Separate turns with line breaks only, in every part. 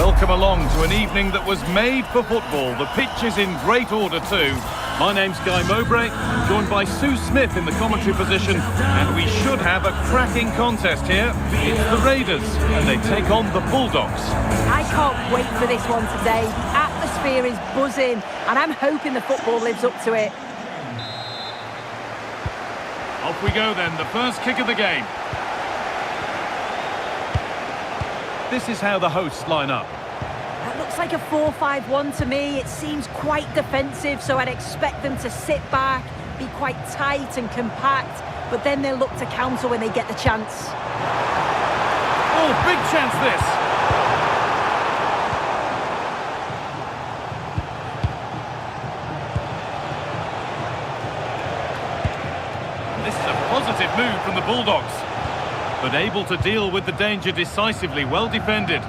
Welcome along to an evening that was made for football. The pitch is in great order too. My name's Guy Mowbray, I'm joined by Sue Smith in the commentary position, and we should have a cracking contest here. It's the Raiders, and they take on the Bulldogs.
I can't wait for this one today. The atmosphere is buzzing, and I'm hoping the football lives up to it.
Off we go then, the first kick of the game. This is how the hosts line up.
That looks like a 4-5-1 to me. It seems quite defensive, so I'd expect them to sit back, be quite tight and compact, but then they'll look to counter when they get the chance.
Oh, big chance this! This is a positive move from the Bulldogs, but able to deal with the danger decisively, well defended.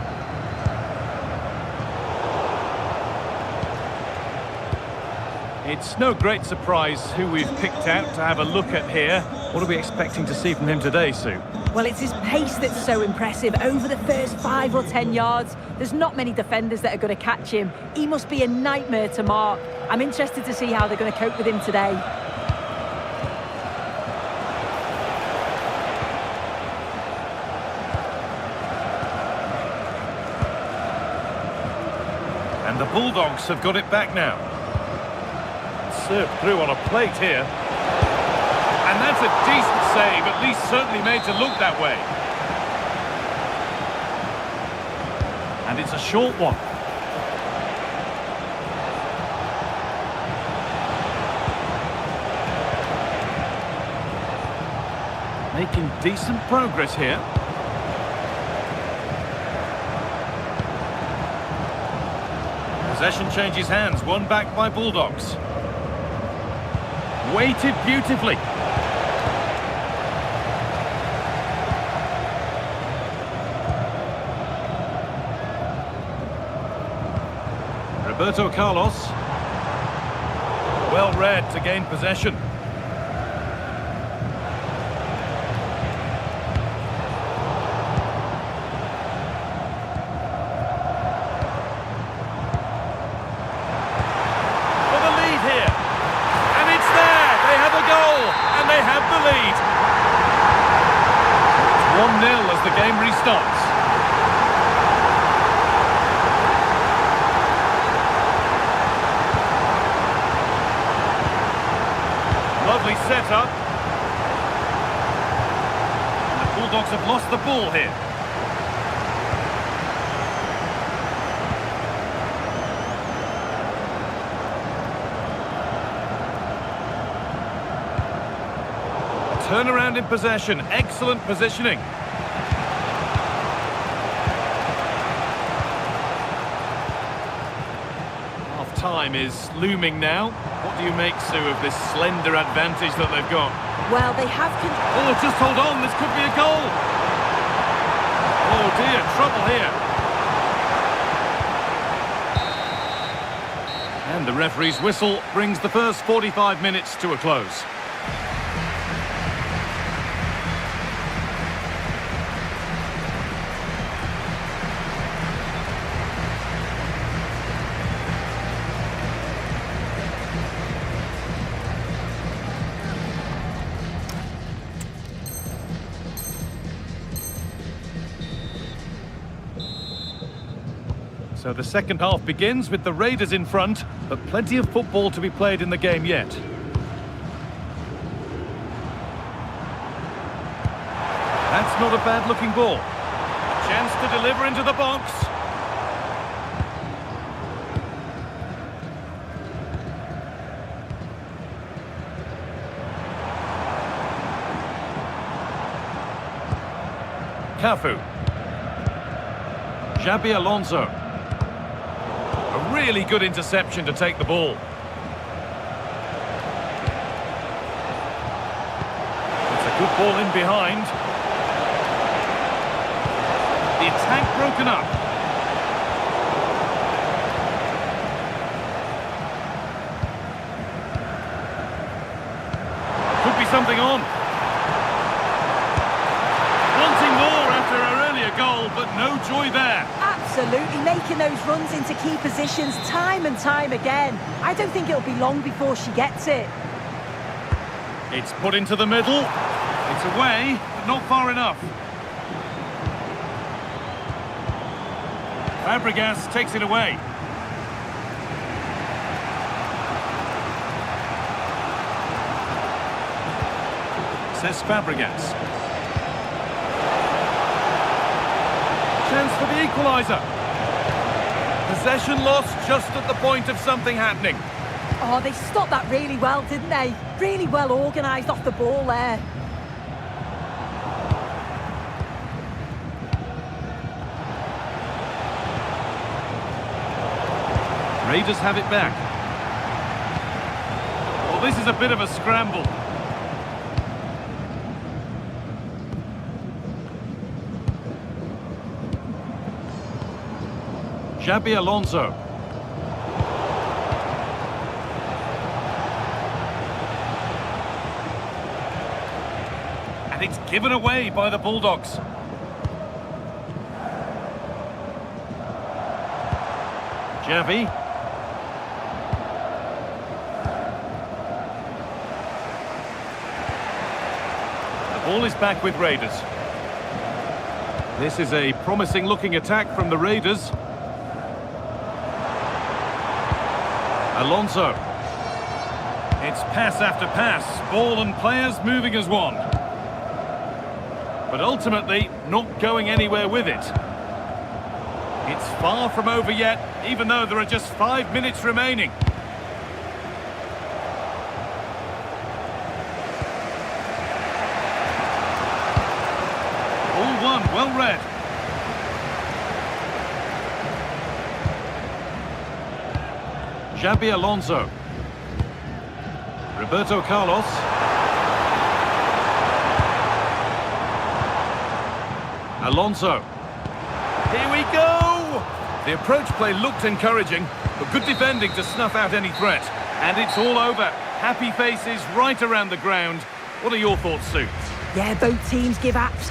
It's no great surprise who we've picked out to have a look at here. What are we expecting to see from him today, Sue?
Well, it's his pace that's so impressive. Over the first 5 or 10 yards, there's not many defenders that are going to catch him. He must be a nightmare to mark. I'm interested to see how they're going to cope with him today.
And the Bulldogs have got it back now. Served through on a plate here. And that's a decent save, at least certainly made to look that way. And it's a short one. Making decent progress here. Possession changes hands, won back by Bulldogs. Weighted beautifully. Roberto Carlos. Well read to gain possession. They have the lead. It's 1-0 as the game restarts. Lovely setup. And the Bulldogs have lost the ball here. Turnaround in possession, excellent positioning. Half-time is looming now. What do you make, Sue, of this slender advantage that they've got?
Well, they have...
Oh, just hold on, this could be a goal. Oh dear, trouble here. And the referee's whistle brings the first 45 minutes to a close. So the second half begins with the Raiders in front, but plenty of football to be played in the game yet. That's not a bad-looking ball. A chance to deliver into the box. Cafu. Xabi Alonso. A really good interception to take the ball. It's a good ball in behind. The attack broken up. Could be something on. Wanting more after our earlier goal, but no joy there.
Absolutely, making those runs into key positions time and time again. I don't think it'll be long before she gets it.
It's put into the middle. It's away, but not far enough. Fabregas takes it away. Says Fabregas. Chance for the equaliser. Possession lost just at the point of something happening.
Oh, they stopped that really well, didn't they? Really well organised off the ball there.
Raiders have it back. Well, this is a bit of a scramble. Xabi Alonso. And it's given away by the Bulldogs. Xavi. The ball is back with Raiders. This is a promising looking attack from the Raiders. Alonso. It's pass after pass, ball and players moving as one. But ultimately, not going anywhere with it. It's far from over yet, even though there are just 5 minutes remaining. All one, well read. Xabi Alonso. Roberto Carlos. Alonso. Here we go! The approach play looked encouraging, but good defending to snuff out any threat. And it's all over. Happy faces right around the ground. What are your thoughts, Sue?
Yeah, both teams give apps.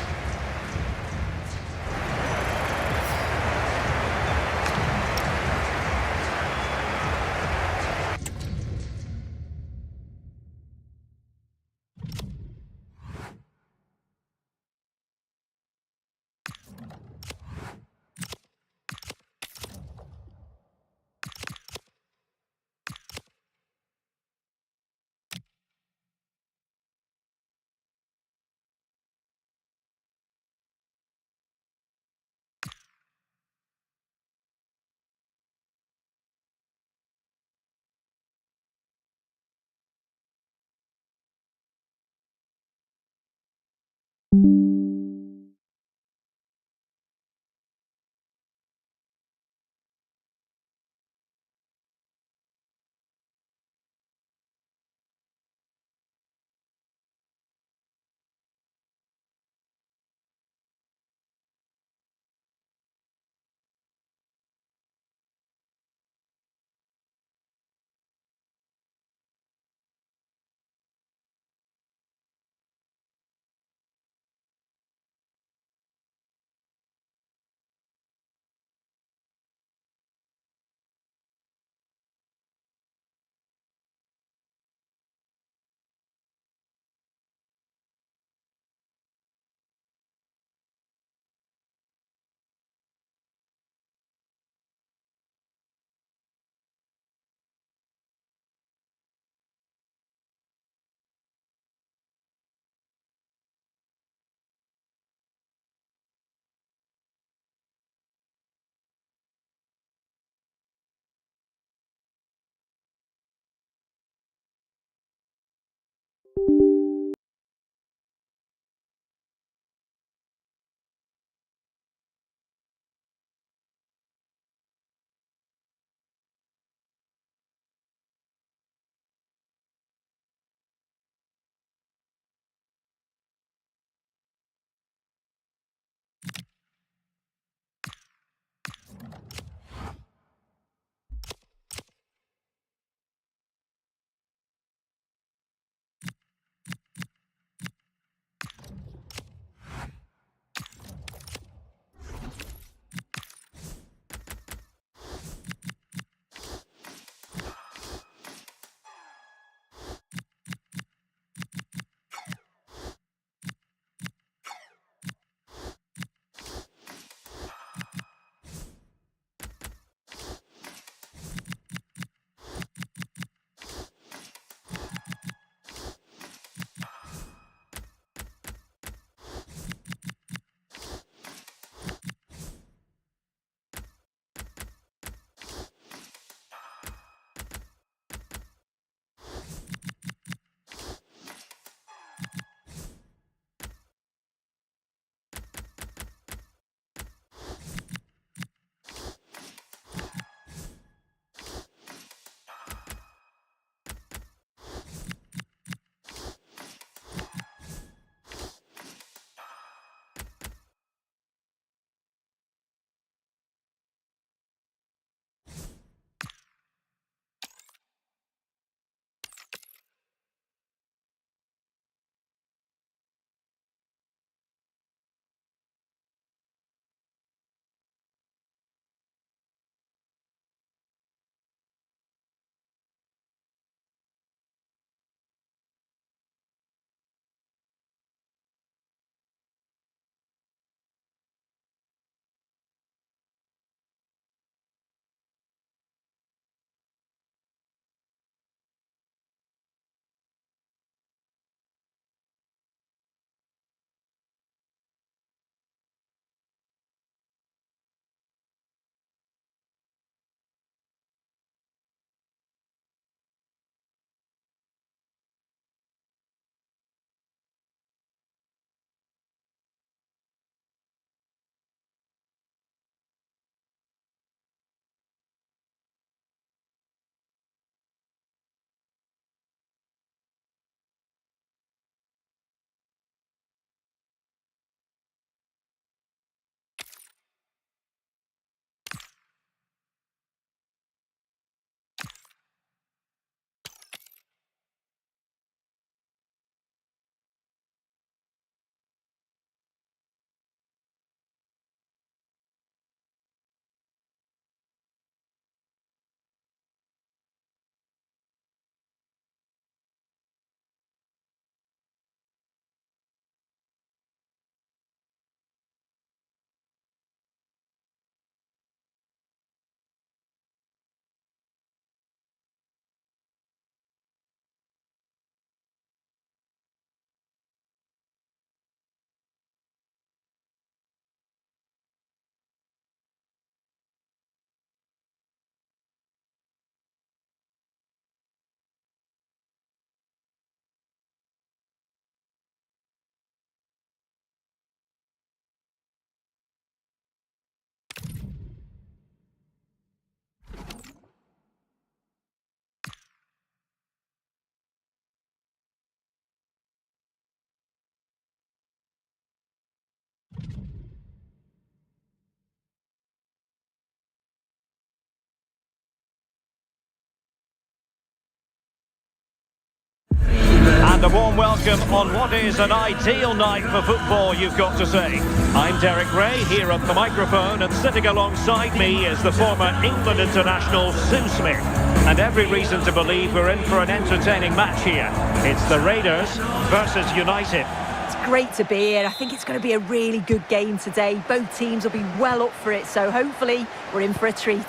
And a warm welcome on what is an ideal night for football, you've got to say. I'm Derek Ray, here at the microphone, and sitting alongside me is the former England international Sue Smith. And every reason to believe we're in for an entertaining match here. It's the Raiders versus United.
It's great to be here. I think it's going to be a really good game today. Both teams will be well up for it, so hopefully we're in for a treat.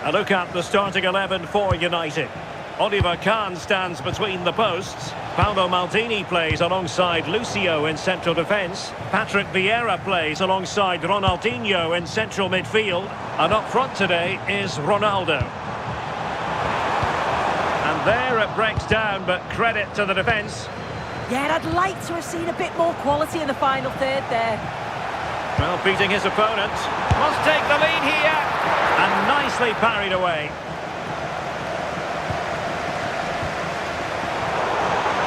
A look at the starting 11 for United. Oliver Kahn stands between the posts. Paolo Maldini plays alongside Lucio in central defence. Patrick Vieira plays alongside Ronaldinho in central midfield. And up front today is Ronaldo. And there it breaks down, but credit to the defence.
Yeah, I'd like to have seen a bit more quality in the final third there.
Well, beating his opponent. Must take the lead here. And nicely parried away.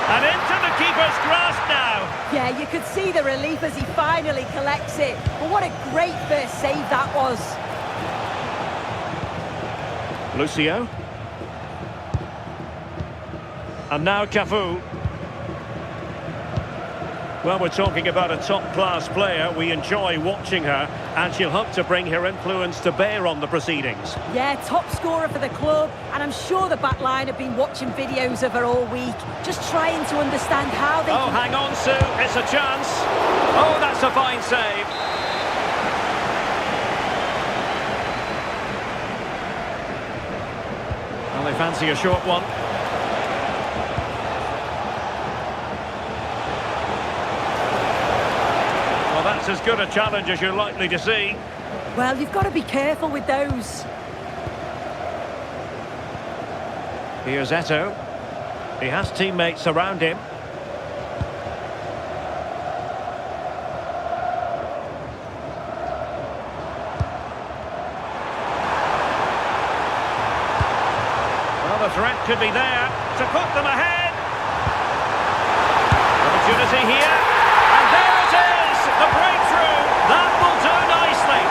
And into the keeper's grasp now.
Yeah, you could see the relief as he finally collects it. But what a great first save that was.
Lucio. And now Cafu. Well, we're talking about a top-class player. We enjoy watching her, and she'll hope to bring her influence to bear on the proceedings.
Yeah, top scorer for the club, and I'm sure the back line have been watching videos of her all week, just trying to understand how they
Oh, hang on, Sue. It's a chance. Oh, that's a fine save. Well, they fancy a short one. That's as good a challenge as you're likely to see.
Well, you've got to be careful with those.
Here's Eto'o. He has teammates around him. Well, the threat could be there to put them ahead. Opportunity here. And there it is! The breakthrough! That will do nicely.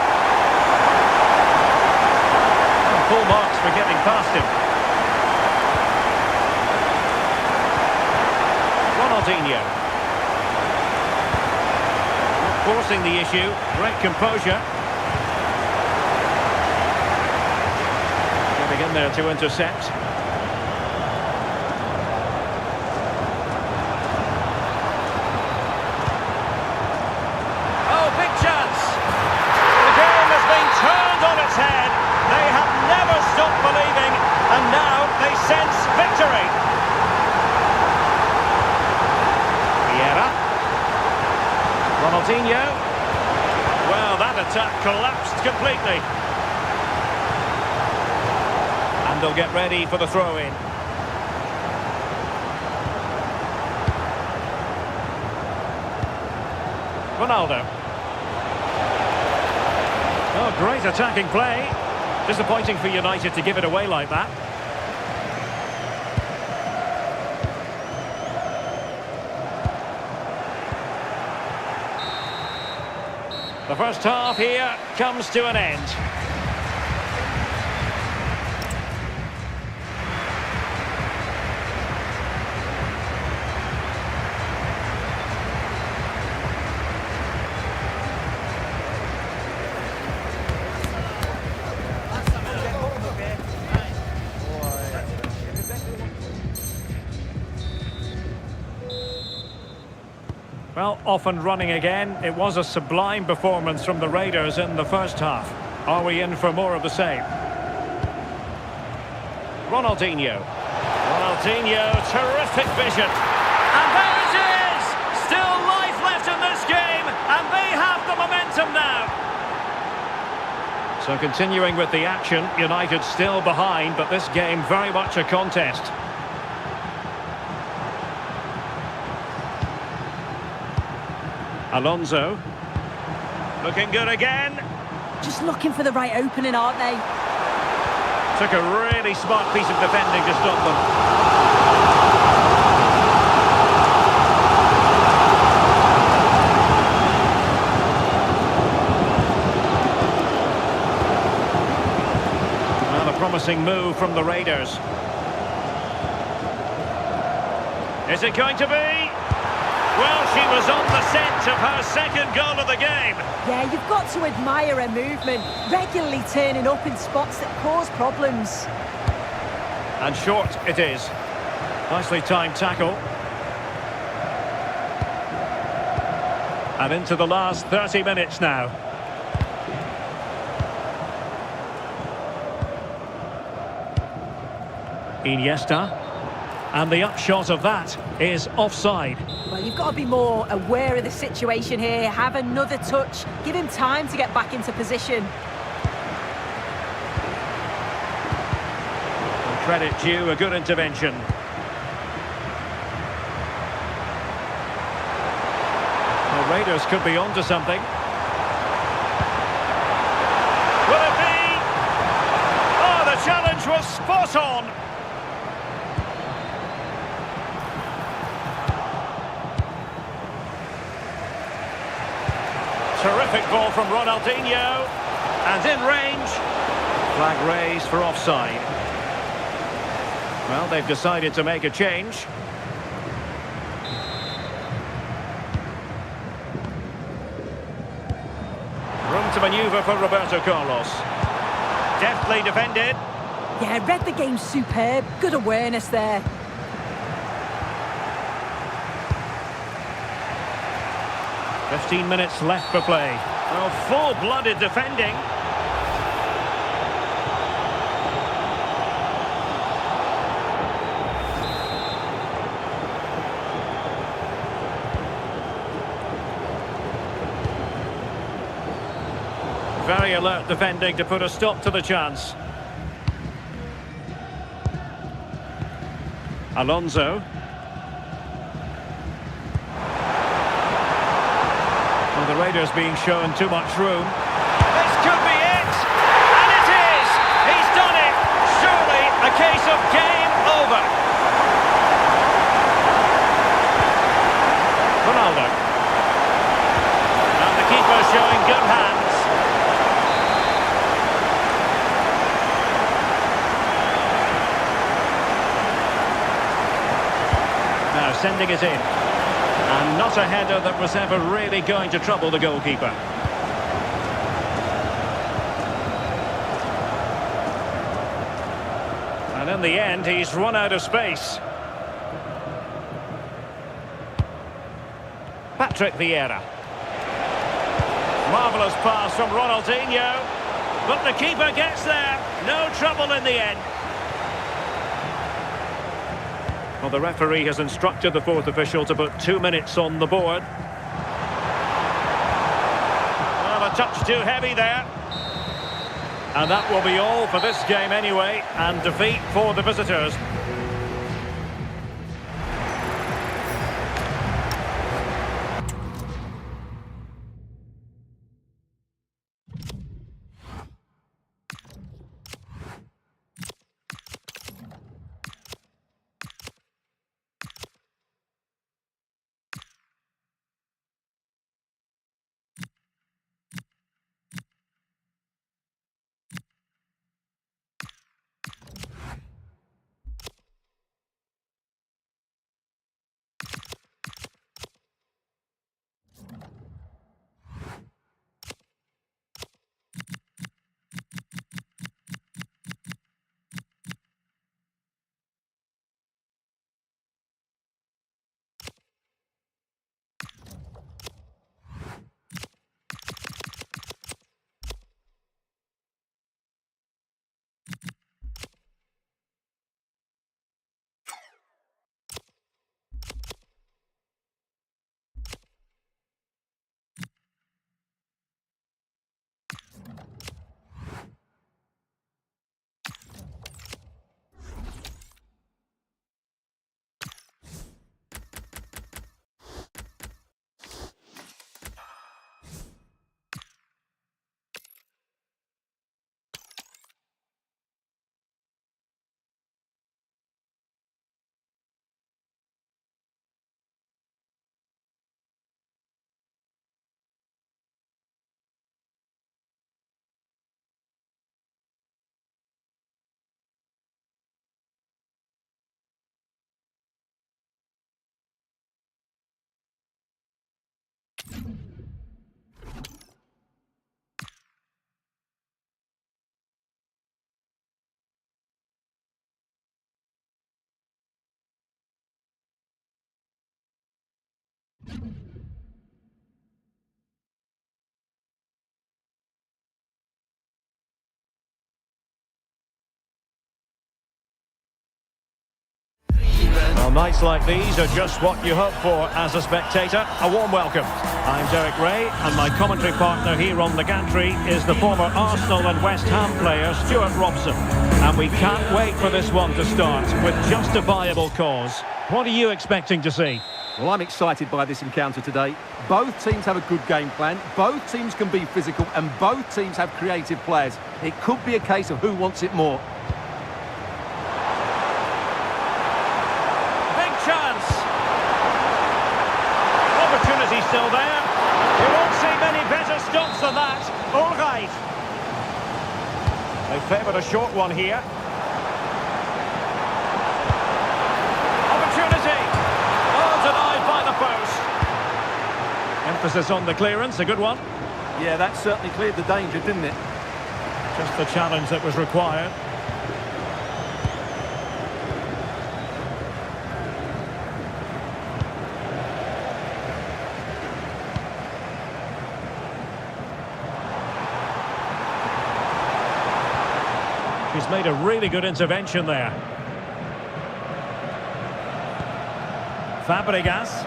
And full marks for getting past him. Ronaldinho. Forcing the issue. Great composure. Getting in there to intercept. Sense victory. Vieira. Ronaldinho. Well, that attack collapsed completely. And they'll get ready for the throw-in. Ronaldo. Oh, great attacking play. Disappointing for United to give it away like that. The first half here comes to an end. Well, off and running again. It was a sublime performance from the Raiders in the first half. Are we in for more of the same? Ronaldinho. Ronaldinho, terrific vision. And there it is! Still life left in this game, and they have the momentum now. So continuing with the action, United still behind, but this game very much a contest. Alonso. Looking good again.
Just looking for the right opening, aren't they?
Took a really smart piece of defending to stop them. Well, a promising move from the Raiders. Is it going to be? Well, she was on the scent of her second goal of the game.
Yeah, you've got to admire her movement, regularly turning up in spots that cause problems.
And short it is. Nicely timed tackle. And into the last 30 minutes now. Iniesta. And the upshot of that is offside.
Well, you've got to be more aware of the situation here. Have another touch. Give him time to get back into position.
And credit due, a good intervention. The Raiders could be onto something. Will it be? Oh, the challenge was spot on. Terrific ball from Ronaldinho. And in range. Flag raised for offside. Well, they've decided to make a change. Room to manoeuvre for Roberto Carlos. Deftly defended.
Yeah, read the game superb. Good awareness there.
"15 minutes left for play." Well, full-blooded defending. Very alert defending to put a stop to the chance. Alonso. Well, the Raiders being shown too much room. This could be it! And it is! He's done it! Surely a case of game over. Ronaldo. And the keeper showing good hands. Now sending it in. And not a header that was ever really going to trouble the goalkeeper. And in the end, he's run out of space. Patrick Vieira. Marvellous pass from Ronaldinho. But the keeper gets there. No trouble in the end. Well, the referee has instructed the fourth official to put 2 minutes on the board. Well, a touch too heavy there. And that will be all for this game anyway, and defeat for the visitors. nights like these are just what you hope for as a spectator. A warm welcome. I'm Derek Ray, and my commentary partner here on the gantry is the former Arsenal and West Ham player Stuart Robson. And we can't wait for this one to start with justifiable cause. What are you expecting to see?
Well, I'm excited by this encounter today. Both teams have a good game plan, both teams can be physical, and both teams have creative players. It could be a case of who wants it more.
Big chance! Opportunity still there. You won't see many better stops than that. All right. They favoured a short one here. Opportunity! Oh, denied by the post. Emphasis on the clearance, a good one.
Yeah, that certainly cleared the danger, didn't it?
Just the challenge that was required. He's made a really good intervention there. Fabregas.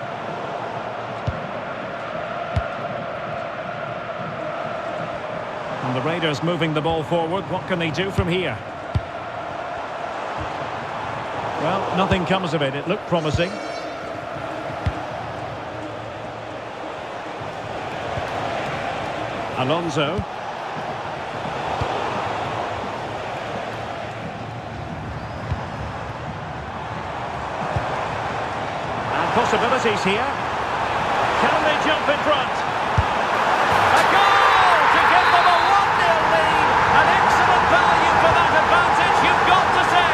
And the Raiders moving the ball forward. What can they do from here? Well, nothing comes of it. It looked promising. Alonso. And possibilities here. Can they jump in front? A goal to give them a 1-0 lead. An excellent value for that advantage, you've got to say.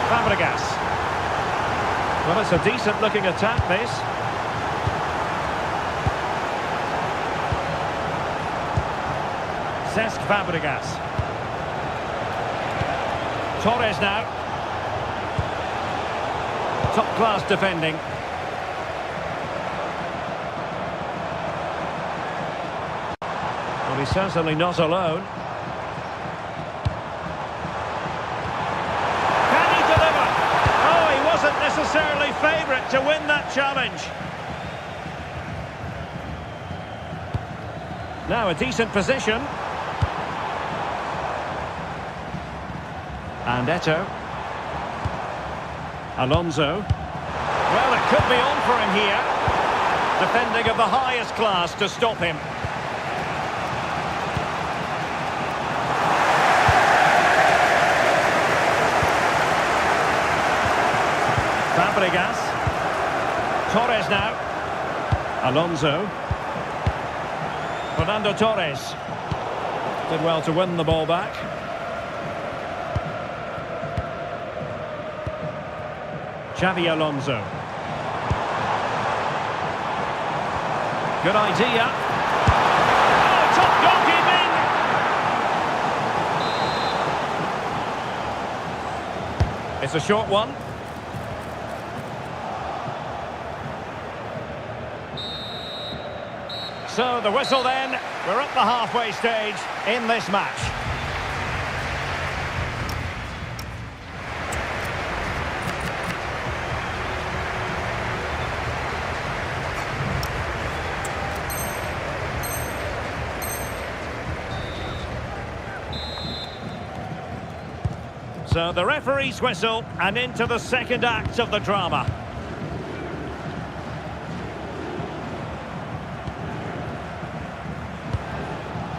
Fabregas. Well, it's a decent-looking attack, this. Cesc Fabregas. Torres now. Top-class defending. Well, he's certainly not alone. Can he deliver? Oh, he wasn't necessarily favourite to win that challenge. Now a decent position. And Eto'o. Alonso. Well, it could be on for him here. Defending of the highest class to stop him. Fabregas. Torres now. Alonso. Fernando Torres. Did well to win the ball back. Xabi Alonso. Good idea. Oh, top goalkeeping! It's a short one. So the whistle then. We're at the halfway stage in this match. So the referee's whistle, and into the second act of the drama.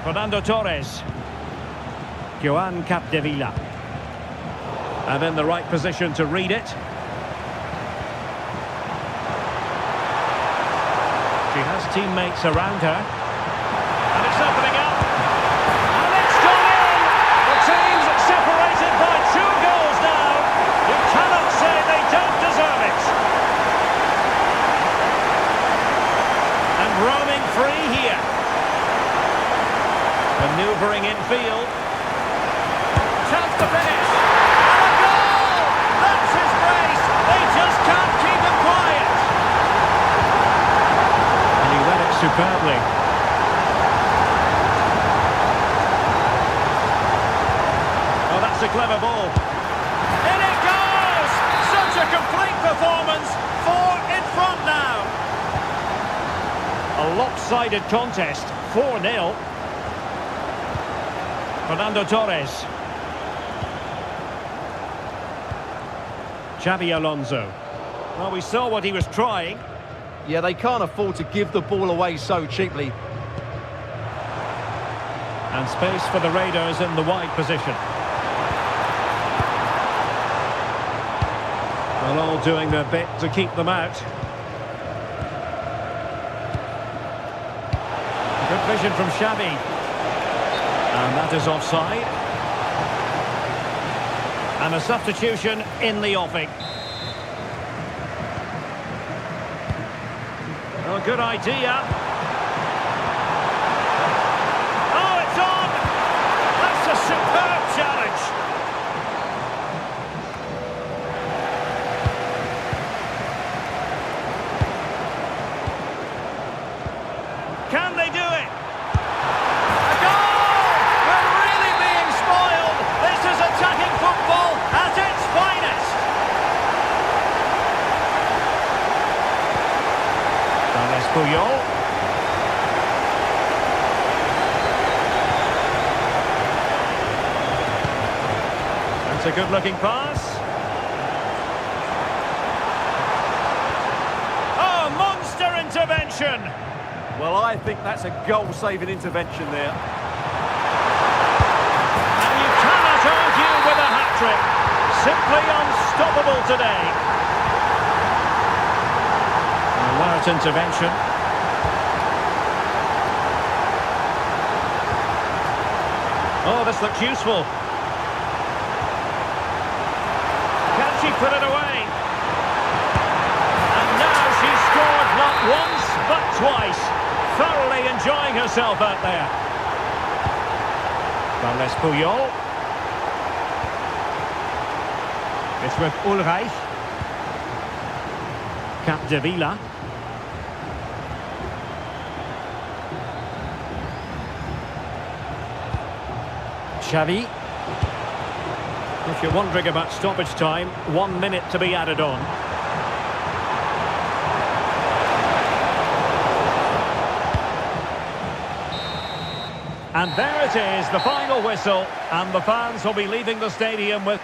Fernando Torres. Joan Capdevila. And in the right position to read it. She has teammates around her. And it's opening up. And it's gone in! The team's separated by 2 goals now. You cannot say they don't deserve it. And roaming free here. Manoeuvring in field. Chance to finish. And a goal! That's his brace. They just can't keep him quiet. And he read it superbly. clever ball. In it goes! Such a complete performance. 4 in front now. A lopsided contest. 4-0. Fernando Torres. Xabi Alonso. Well, we saw what he was trying.
Yeah, they can't afford to give the ball away so cheaply.
And space for the Raiders in the wide position. Well, all doing their bit to keep them out. Good vision from Xabi. And that is offside. And a substitution in the offing. Oh, good idea. Oh, it's on! That's a superb challenge. Can they do it? A goal! We're really being spoiled. This is attacking football at its finest. Carles Puyol. That's a good-looking pass. Oh, monster intervention!
Well, I think that's a goal-saving intervention there.
And you cannot argue with a hat-trick. Simply unstoppable today. Alert intervention. Oh, this looks useful. Can she put it away? And now she's scored not once, but twice. Thoroughly enjoying herself out there. Carles Puyol. It's with Ulreich. Capdevila. Xavi. If you're wondering about stoppage time, 1 minute to be added on. And there it is, the final whistle, and the fans will be leaving the stadium with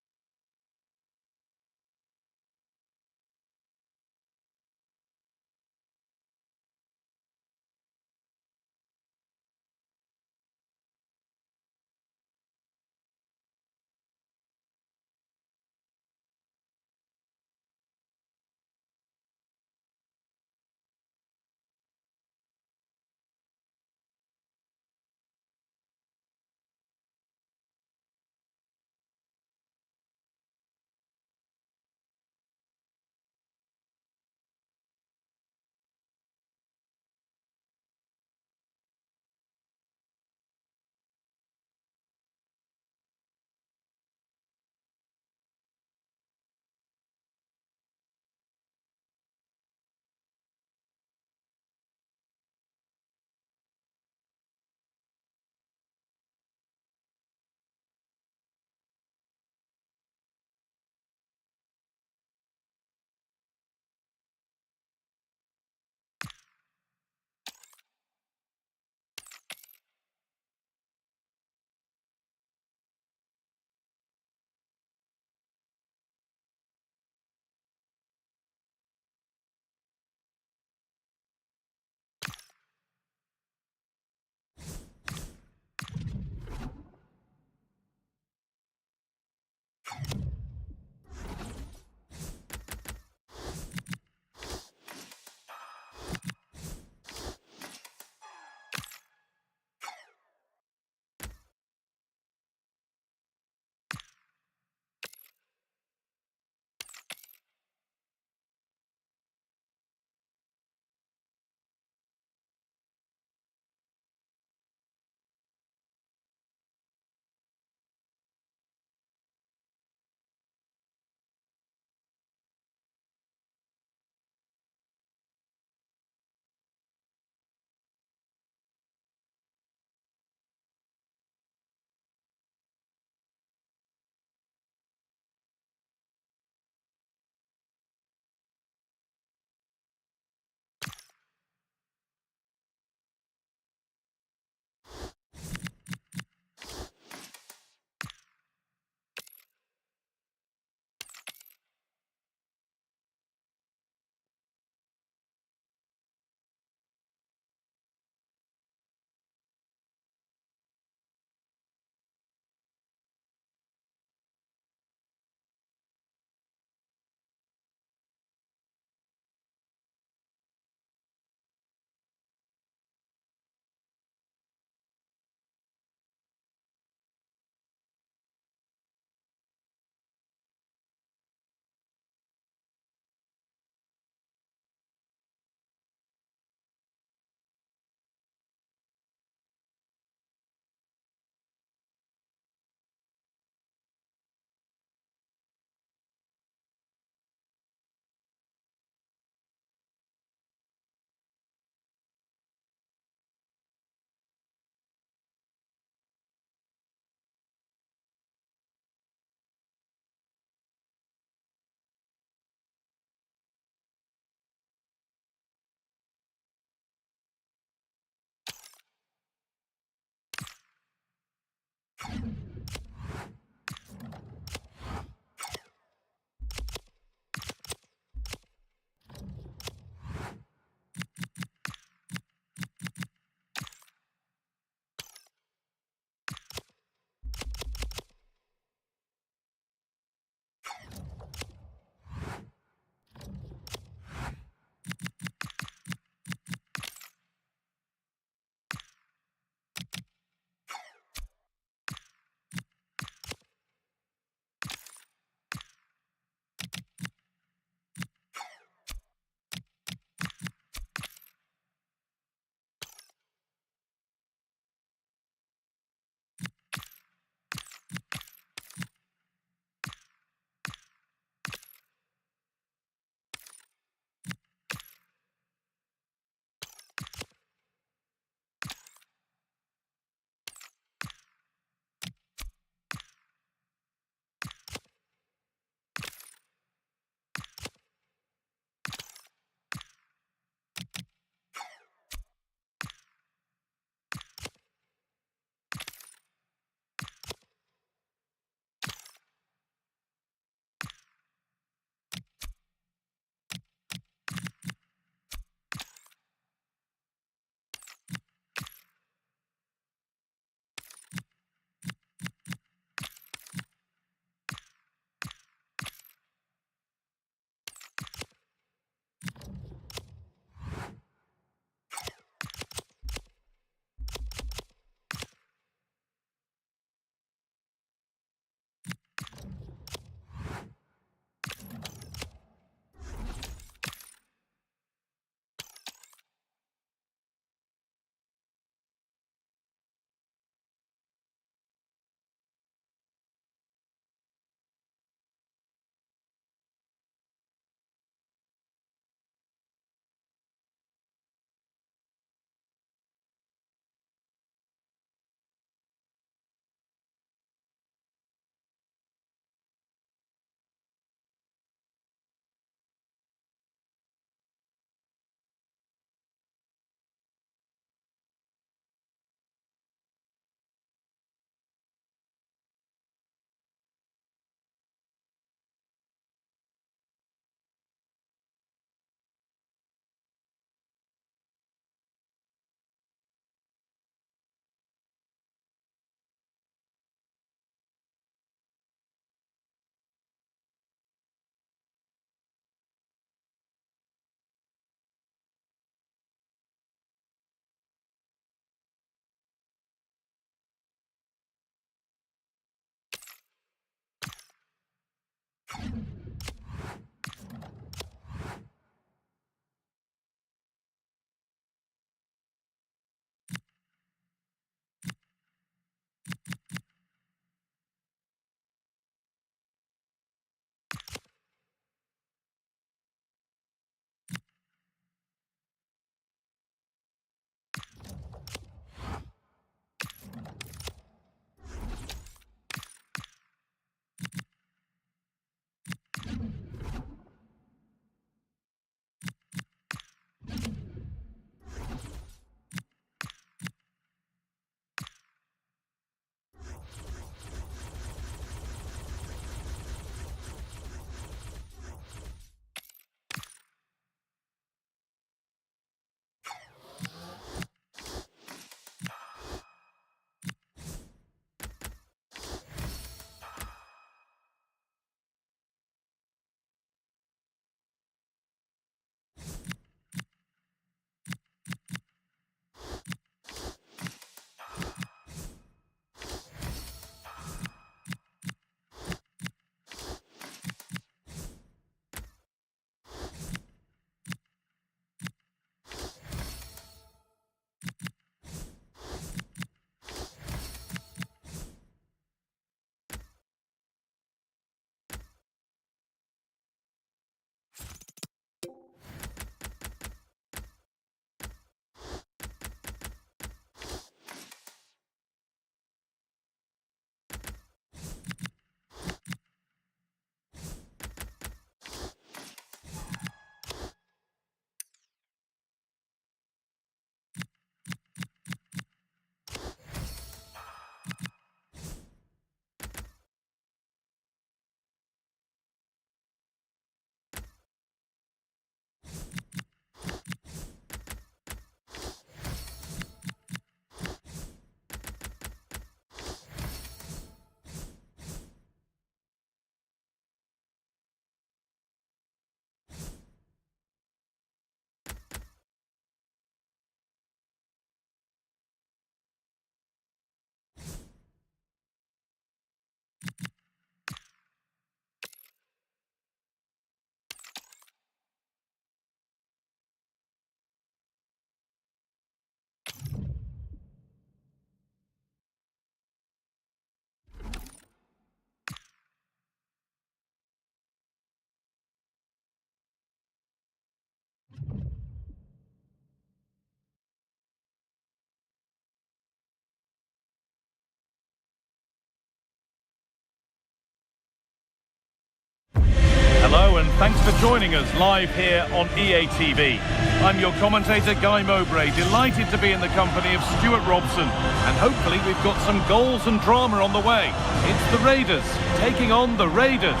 Thanks for joining us live here on EA TV. I'm your commentator, Guy Mowbray, delighted to be in the company of Stuart Robson. And hopefully we've got some goals and drama on the way. It's the Raiders taking on the Raiders.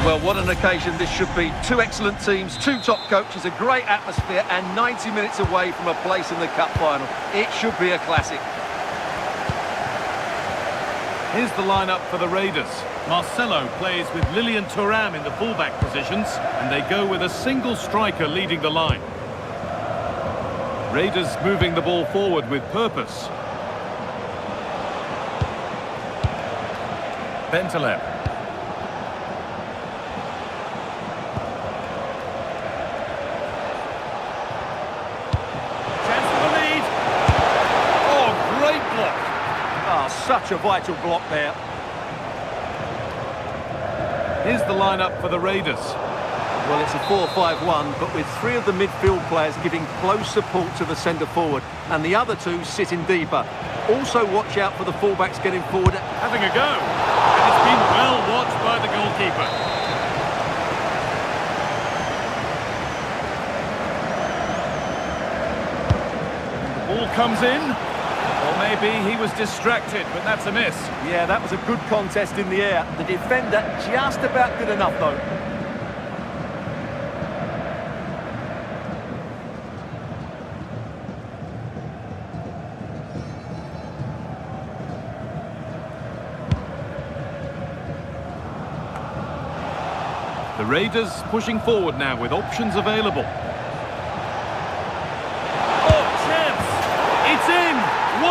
Well, what an occasion this should be. Two excellent teams, two top coaches, a great atmosphere, and 90 minutes away from a place in the cup final. It should be a classic.
Here's the lineup for the Raiders. Marcelo plays with Lilian Thuram in the fullback positions, and they go with a single striker leading the line. Raiders moving the ball forward with purpose. Bentaleb. Chance for the lead. Oh, great block.
Such a vital block there.
Here's the lineup for the Raiders.
Well, it's a 4-5-1, but with three of the midfield players giving close support to the centre forward, and the other two sitting deeper. Also watch out for the fullbacks getting forward.
Having a go. And it's been well watched by the goalkeeper. The ball comes in. Or maybe he was distracted, but that's a miss.
Yeah, that was a good contest in the air. The defender just about good enough, though.
The Raiders pushing forward now with options available. Oh, chance! It's in! 1-0,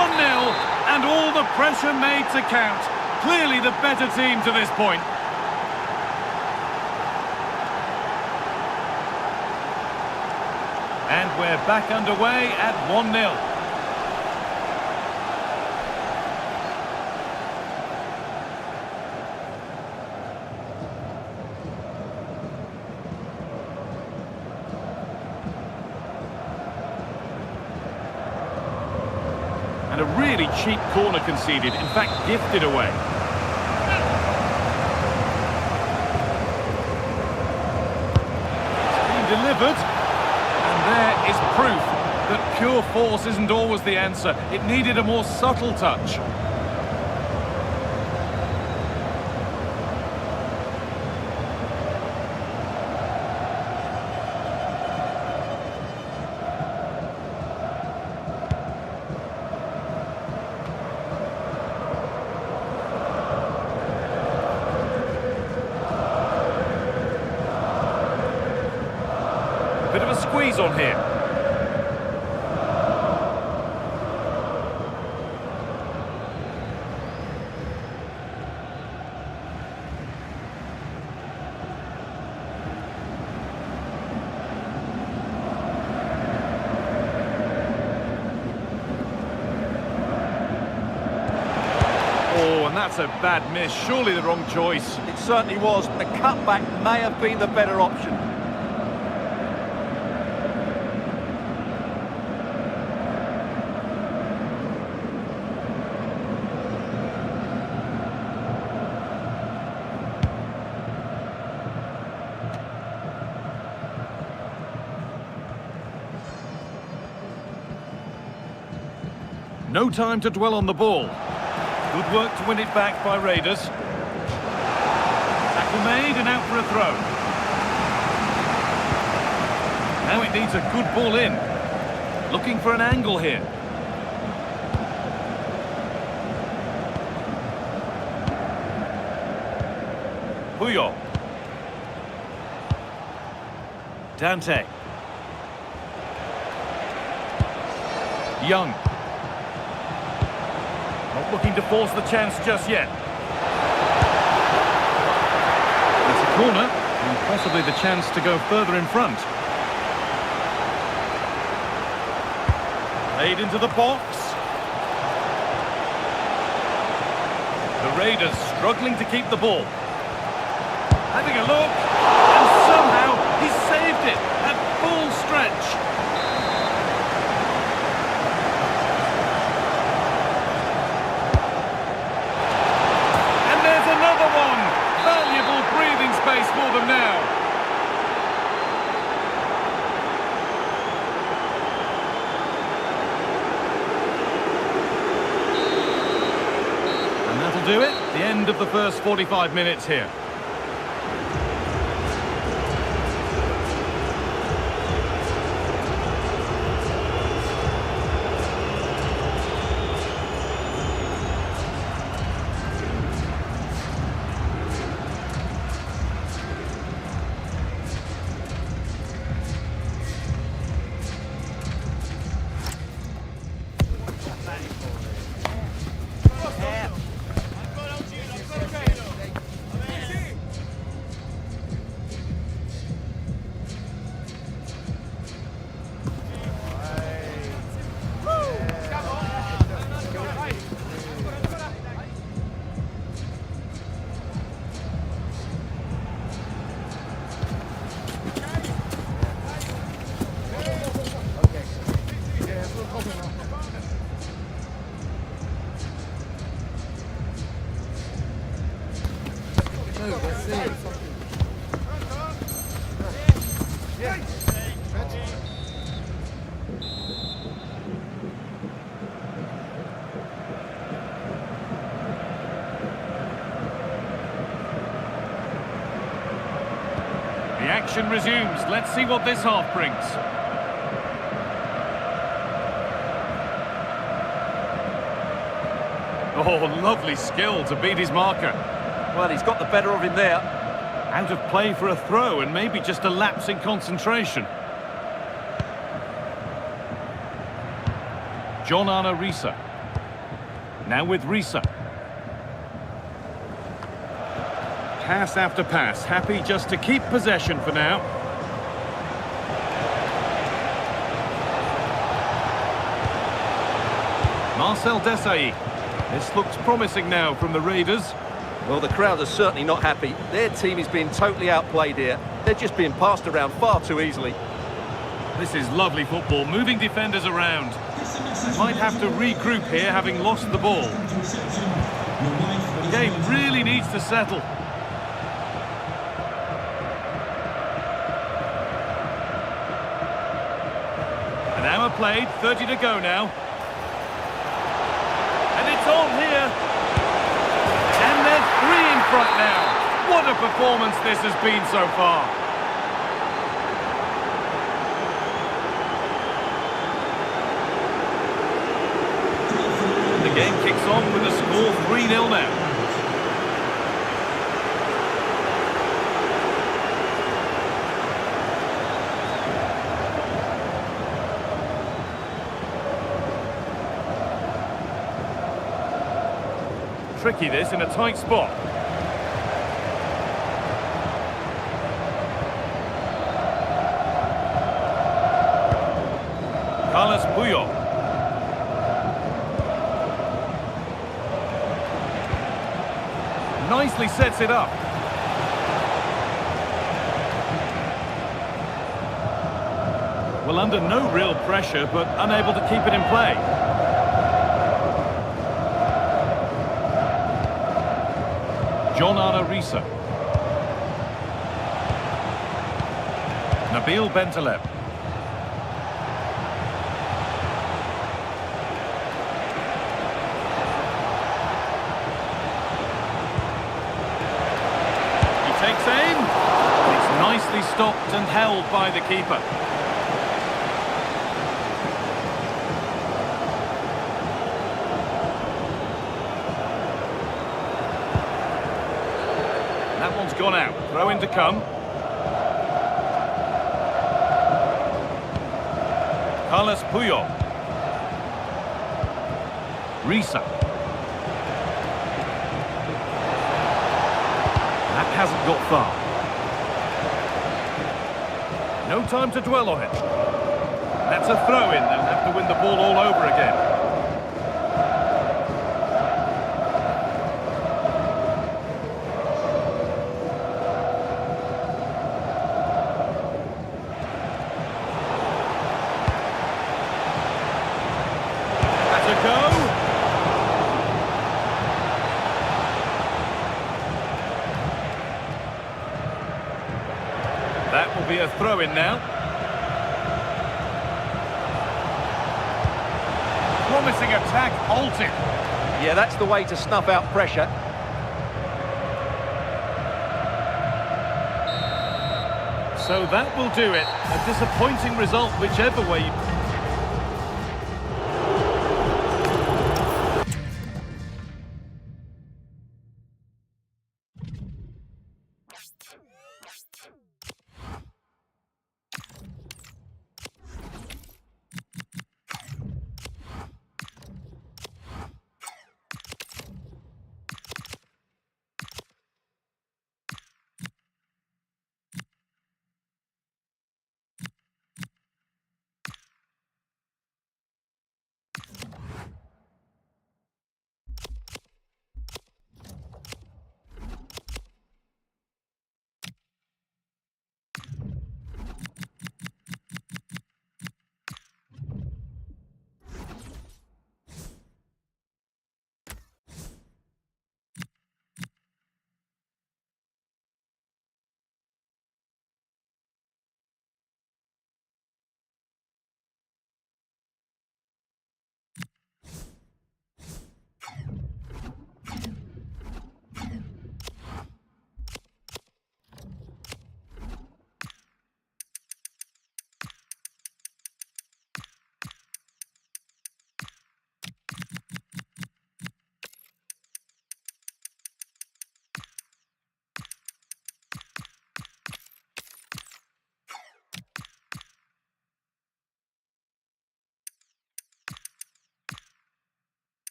and all the pressure made to count. Clearly the better team to this point. And we're back underway at 1-0. And a really cheap corner conceded, in fact gifted away. It's been delivered, and there is proof that pure force isn't always the answer. It needed a more subtle touch. Bit of a squeeze on here. Oh, and that's a bad miss. Surely the wrong choice.
It certainly was. The cutback may have been the better option.
No time to dwell on the ball. Good work to win it back by Raiders. Tackle made and out for a throw. Now it needs a good ball in. Looking for an angle here. Puyol. Dante. Young. Not looking to force the chance just yet. It's a corner, and possibly the chance to go further in front. Played into the box. The Raiders struggling to keep the ball. Having a look, and somehow he saved it at full stretch. Space for them now. That'll do it. The end of the first 45 minutes here. The action resumes. Let's see what this half brings. Oh, lovely skill to beat his marker.
Well, he's got the better of him there.
Out of play for a throw and maybe just a lapse in concentration. John Arne Riise. Now with Riise. Pass after pass, happy just to keep possession for now. Marcel Desailly. This looks promising now from the Raiders.
Well, the crowd are certainly not happy. Their team is being totally outplayed here. They're just being passed around far too easily.
This is lovely football, moving defenders around. They might have to regroup here, having lost the ball. The game really needs to settle. An hour played, 30 to go now. And it's on here. And they're 3 in front now. What a performance this has been so far. The game kicks on with the score 3-0 now. Tricky this in a tight spot. Carles Puyol. Nicely sets it up. Well, under no real pressure, but unable to keep it in play. John Arne Riise. Nabil Bentaleb. He takes aim. It's nicely stopped and held by the keeper. That one's gone out. Throw in to come. Carles Puyol. Riise. That hasn't got far. No time to dwell on it. That's a throw-in. They'll have to win the ball all over again. That will be a throw-in now. Promising attack halted.
Yeah, that's the way to snuff out pressure.
So that will do it. A disappointing result, whichever way you...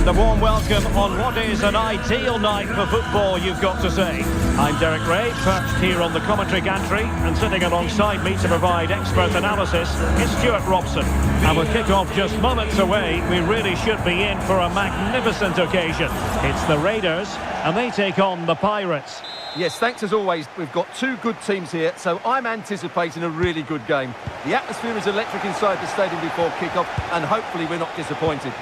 And a warm welcome on what is an ideal night for football, you've got to say. I'm Derek Ray, perched here on the commentary gantry, and sitting alongside me to provide expert analysis is Stuart Robson. And with kick-off just moments away, we really should be in for a magnificent occasion. It's the Raiders, and they take on the Pirates.
Yes, thanks as always. We've got two good teams here, so I'm anticipating a really good game. The atmosphere is electric inside the stadium before kick-off, and hopefully we're not disappointed.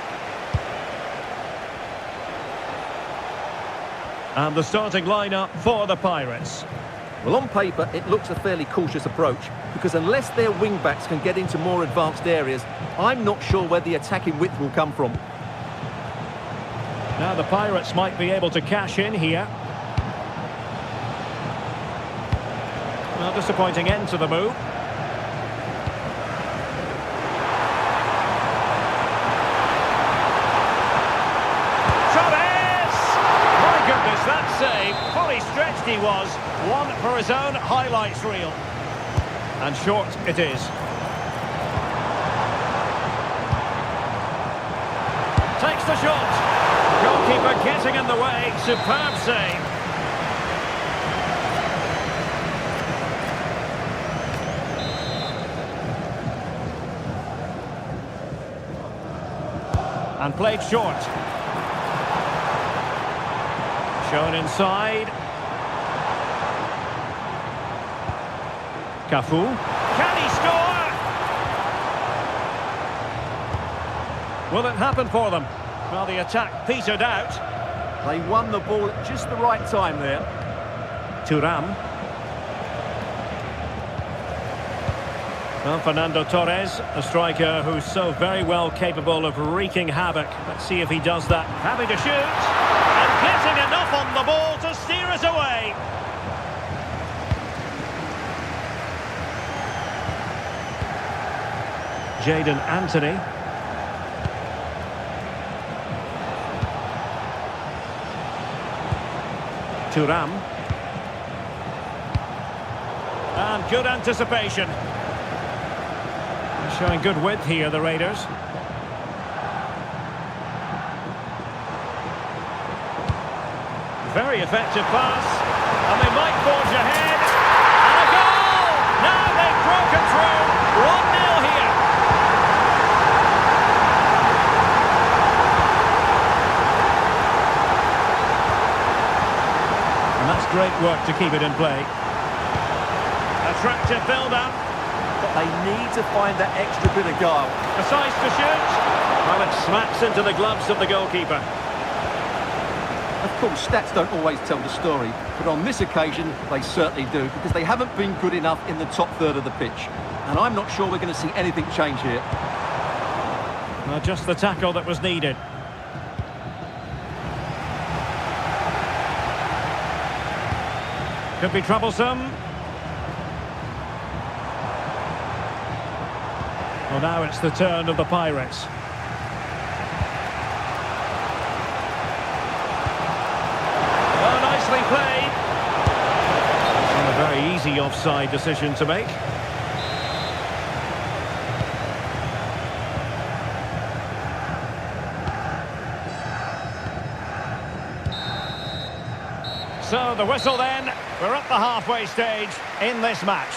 And the starting lineup for the Pirates.
Well, on paper, it looks a fairly cautious approach, because unless their wing-backs can get into more advanced areas, I'm not sure where the attacking width will come from.
Now the Pirates might be able to cash in here. Well, disappointing end to the move. Torres! My goodness, that save. Fully stretched he was. One for his own highlights reel. And short it is. Takes the shot. Goalkeeper getting in the way. Superb save. And played short. Shown inside. Cafu. Can he score? Will it happen for them? Well, the attack petered out.
They won the ball at just the right time there.
Thuram. Well, Fernando Torres, a striker who's so very well capable of wreaking havoc. Let's see if he does that. Happy to shoot. And getting enough on the ball to steer us away. Jadon Anthony. Thuram. And good anticipation. Showing good width here, the Raiders. Very effective pass. And they might forge ahead. And a goal! Now they've broken through. 1-0 here. And that's great work to keep it in play. Attractive build-up.
But they need to find that extra bit of guile.
Decides to shoot. Well, it smacks into the gloves of the goalkeeper.
Of course, stats don't always tell the story, but on this occasion, they certainly do, because they haven't been good enough in the top third of the pitch. And I'm not sure we're going to see anything change here.
Well, just the tackle that was needed. Could be troublesome. Well, now it's the turn of the Pirates. Oh, nicely played. It's not a very easy offside decision to make. So the whistle then. We're at the halfway stage in this match.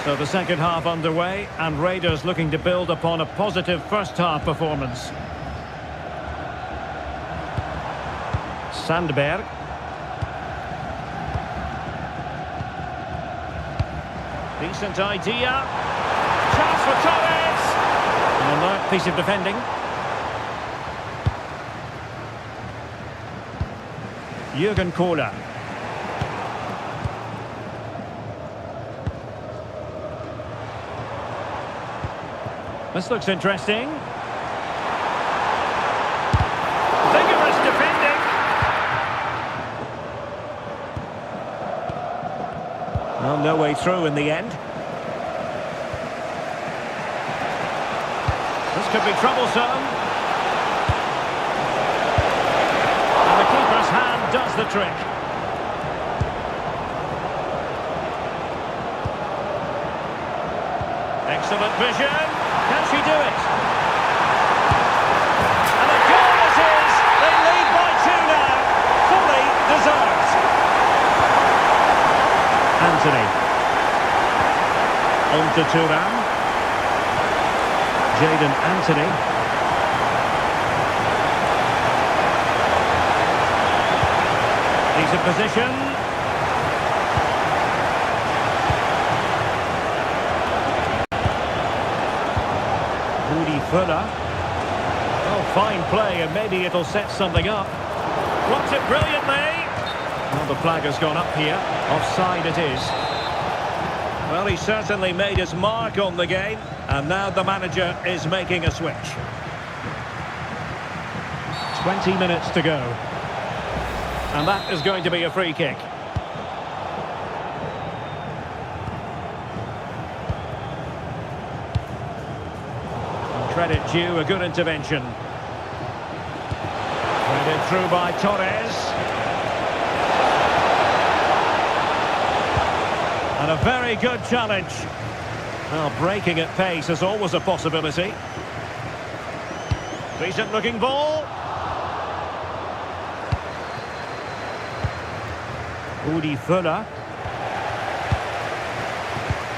So the second half underway, and Raiders looking to build upon a positive first half performance. Sandberg. Decent idea. Chance for Torres. An alert piece of defending. Jürgen Kohler. This looks interesting. Vigorous defending. Well, no way through in the end. This could be troublesome. And the keeper's hand does the trick. Excellent vision. Can she do it? And a goal it is. They lead by 2 now. Fully deserved. Anthony. On to Thuram. Jadon Anthony. He's in position. Rudi Völler. Oh, fine play, and maybe it'll set something up. Blocked it brilliantly. Well, the flag has gone up here. Offside it is. Well, he certainly made his mark on the game, and now the manager is making a switch. 20 minutes to go. And that is going to be a free kick. Credit due, a good intervention. Threaded through by Torres. And a very good challenge. Well, breaking at pace is always a possibility. Decent looking ball. Rudi Völler.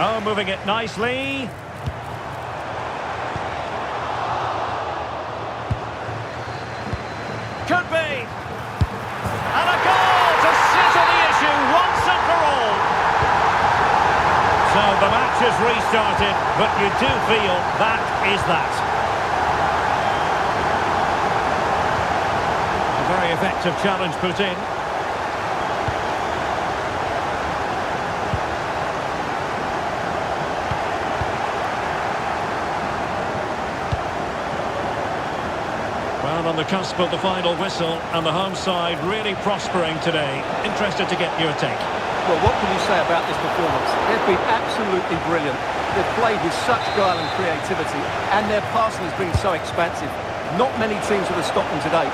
Oh, moving it nicely. Could be. And a goal to settle the issue once and for all. So the match has restarted, but you do feel that is that. A very effective challenge put in. Well, on the cusp of the final whistle, and the home side really prospering today. Interested to get your take.
Well, what can you say about this performance? They've been absolutely brilliant. They've played with such guile and creativity, and their passing has been so expansive. Not many teams would have stopped them today.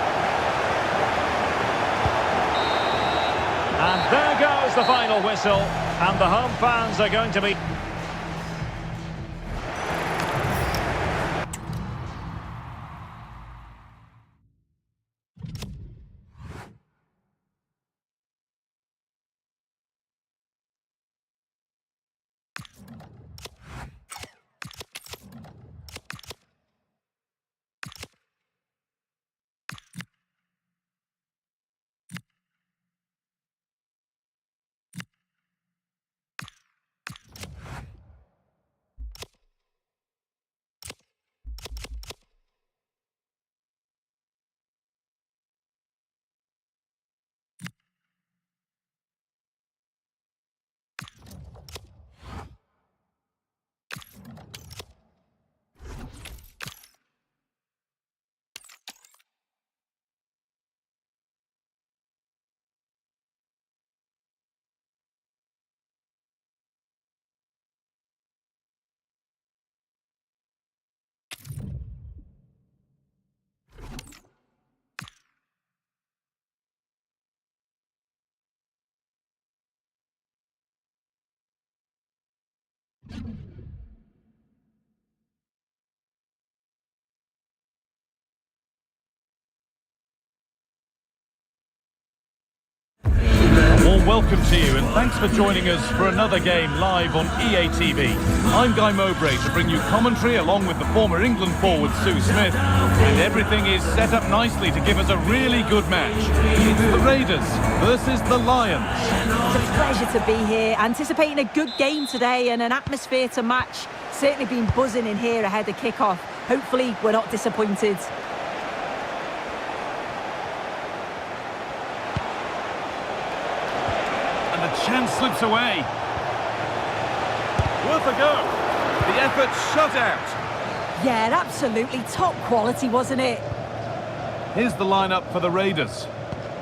And there goes the final whistle, and the home fans are going to be...
Warm welcome to you, and thanks for joining us for another game live on EA TV. I'm Guy Mowbray to bring you commentary along with the former England forward Sue Smith, and everything is set up nicely to give us a really good match. It's the Raiders versus the Lions.
It's a pleasure to be here, anticipating a good game today and an atmosphere to match. Certainly been buzzing in here ahead of kick-off. Hopefully we're not disappointed.
And the chance slips away. Worth a go. The effort shut out.
Yeah, absolutely top quality, wasn't it?
Here's the lineup for the Raiders.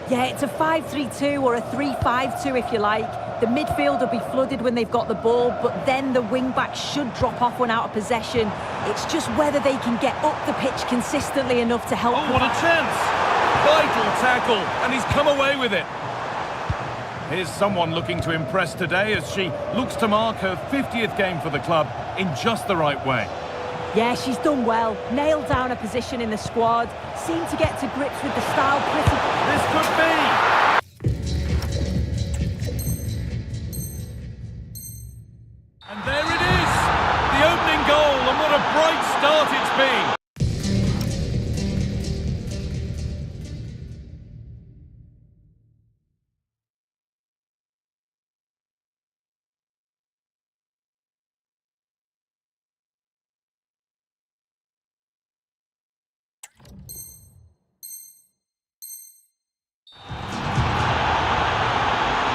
Yeah, it's a 5-3-2 or a 3-5-2 if you like. The midfield will be flooded when they've got the ball, but then the wing-backs should drop off when out of possession. It's just whether they can get up the pitch consistently enough to help.
Oh, what a chance! Vital tackle, and he's come away with it. Here's someone looking to impress today as she looks to mark her 50th game for the club in just the right way.
Yeah, she's done well. Nailed down a position in the squad. Seemed to get to grips with the style pretty...
This could be! And there it is! The opening goal, and what a bright start it's been!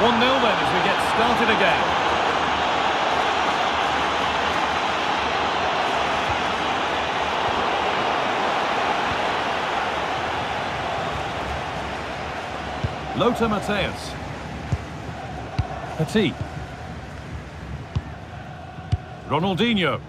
One 0 then as we get started again. Lothar Matthäus. Petit. Ronaldinho.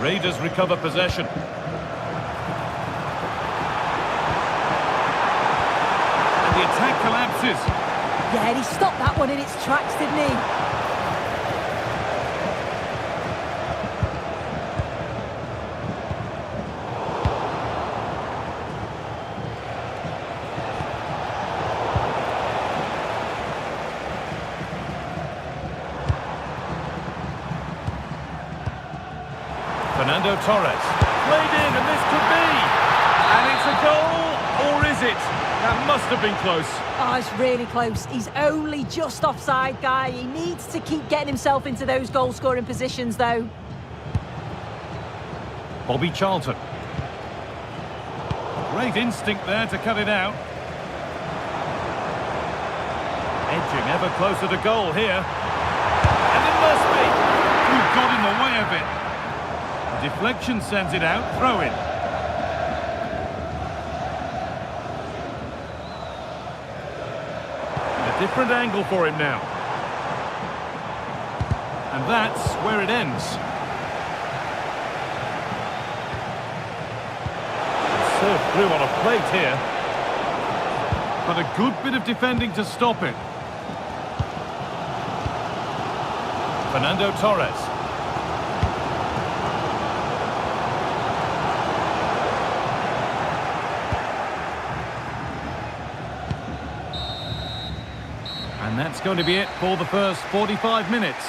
Raiders recover possession. And the attack collapses.
Yeah, he stopped that one in its tracks, didn't he?
Fernando Torres. Played in, and this could be. And it's a goal, or is it? That must have been close.
Oh, it's really close. He's only just offside, Guy. He needs to keep getting himself into those goal-scoring positions, though.
Bobby Charlton. Great instinct there to cut it out. Edging ever closer to goal here. And it must be. Who got in the way of it? Deflection sends it out, throw in. A different angle for him now. And that's where it ends. Served through on a plate here. But a good bit of defending to stop it. Fernando Torres. And that's going to be it for the first 45 minutes.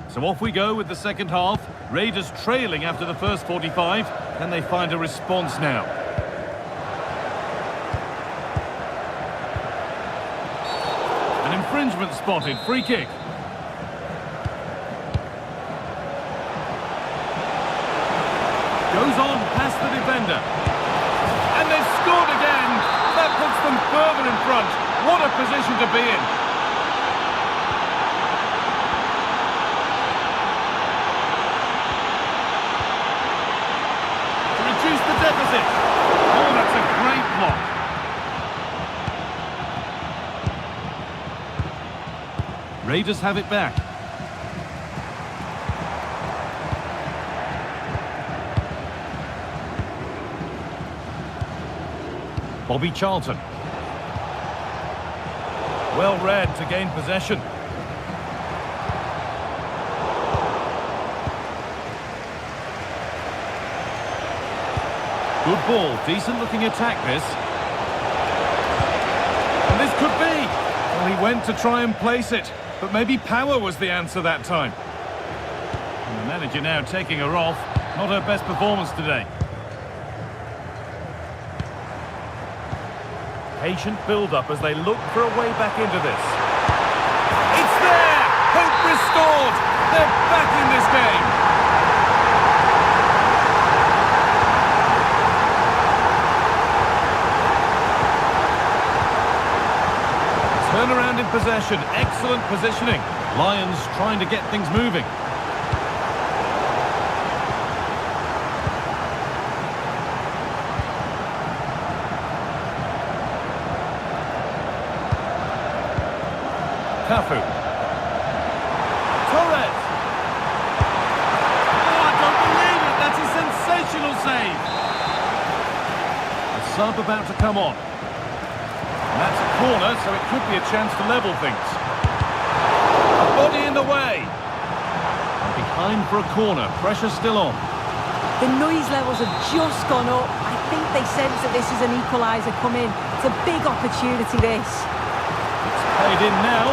So off we go with the second half. Raiders trailing after the first 45. Can they find a response now? An infringement spotted. Free kick. Goes on past the defender. And they've scored again. That puts them further in front. What a position to be in. The deficit. Oh, that's a great block. Raiders have it back. Bobby Charlton. Well read to gain possession. Good ball, decent looking attack this. And this could be. Well, he went to try and place it, but maybe power was the answer that time. And the manager now taking her off. Not her best performance today. patient build-up as they look for a way back into this. It's there! Hope restored! They're back in this game! Turnaround in possession, excellent positioning. Lions trying to get things moving. Cafu. Torres. Oh, I don't believe it. That's a sensational save. The sub about to come on. And that's a corner, so it could be a chance to level things. A body in the way. And behind for a corner. Pressure still on.
The noise levels have just gone up. I think they sense that this is an equaliser coming. It's a big opportunity, this.
It's played in now.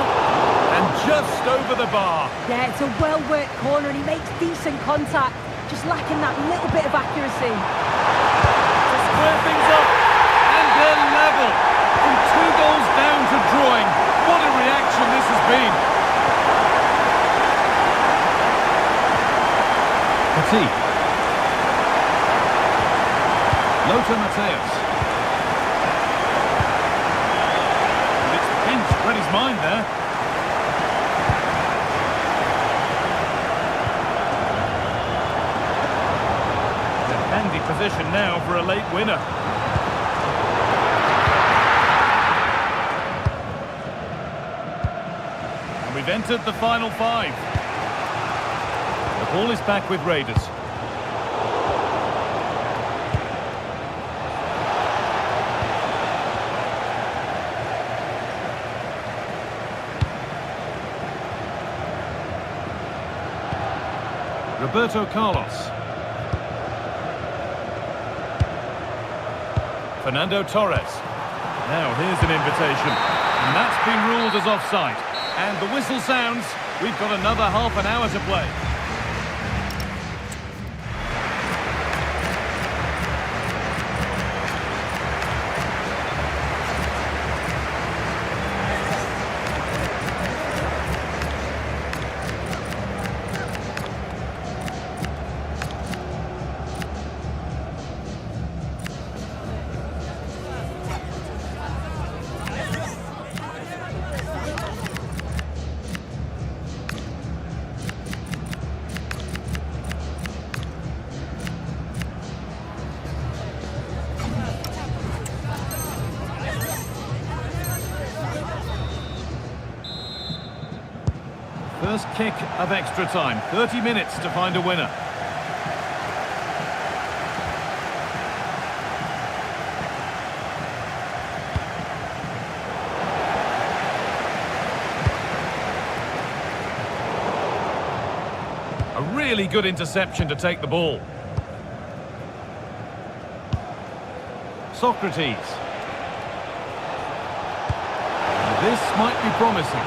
And just over the bar.
Yeah, it's a well-worked corner and he makes decent contact. Just lacking that little bit of accuracy.
To square things up. And they're level. From 2 goals down to drawing. What a reaction this has been. Petit. Lothar Matthäus. It's pinched Freddie's mind there. Handy position now for a late winner. And we've entered the final 5. The ball is back with Raiders. Roberto Carlos. Fernando Torres. Now here's an invitation. And that's been ruled as offside. And the whistle sounds. We've got another half an hour to play. First kick of extra time. 30 minutes to find a winner. A really good interception to take the ball. Socrates. This might be promising.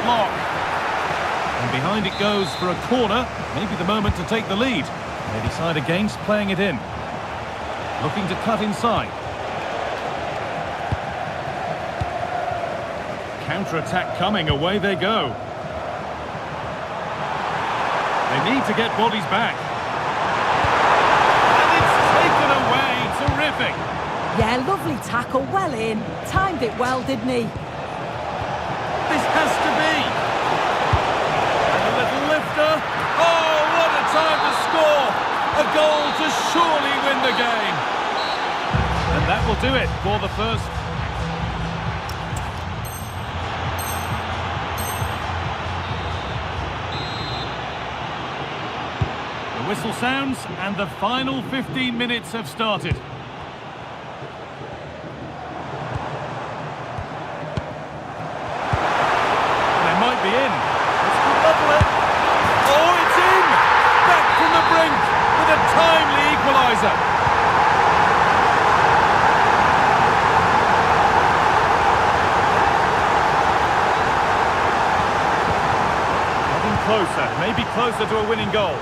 Block. And behind it goes for a corner. Maybe the moment to take the lead. They decide against playing it in. Looking to cut inside. Counter-attack coming. Away they go. They need to get bodies back. And it's taken away. Terrific.
Yeah, lovely tackle. Well in. Timed it well, didn't he?
This has to be. And a little lifter. Oh, what a time to score. A goal to surely win the game. And that will do it for the first. The whistle sounds and the final 15 minutes have started. In. It's oh, it's in! Back from the brink with a timely equaliser. Getting closer, maybe closer to a winning goal.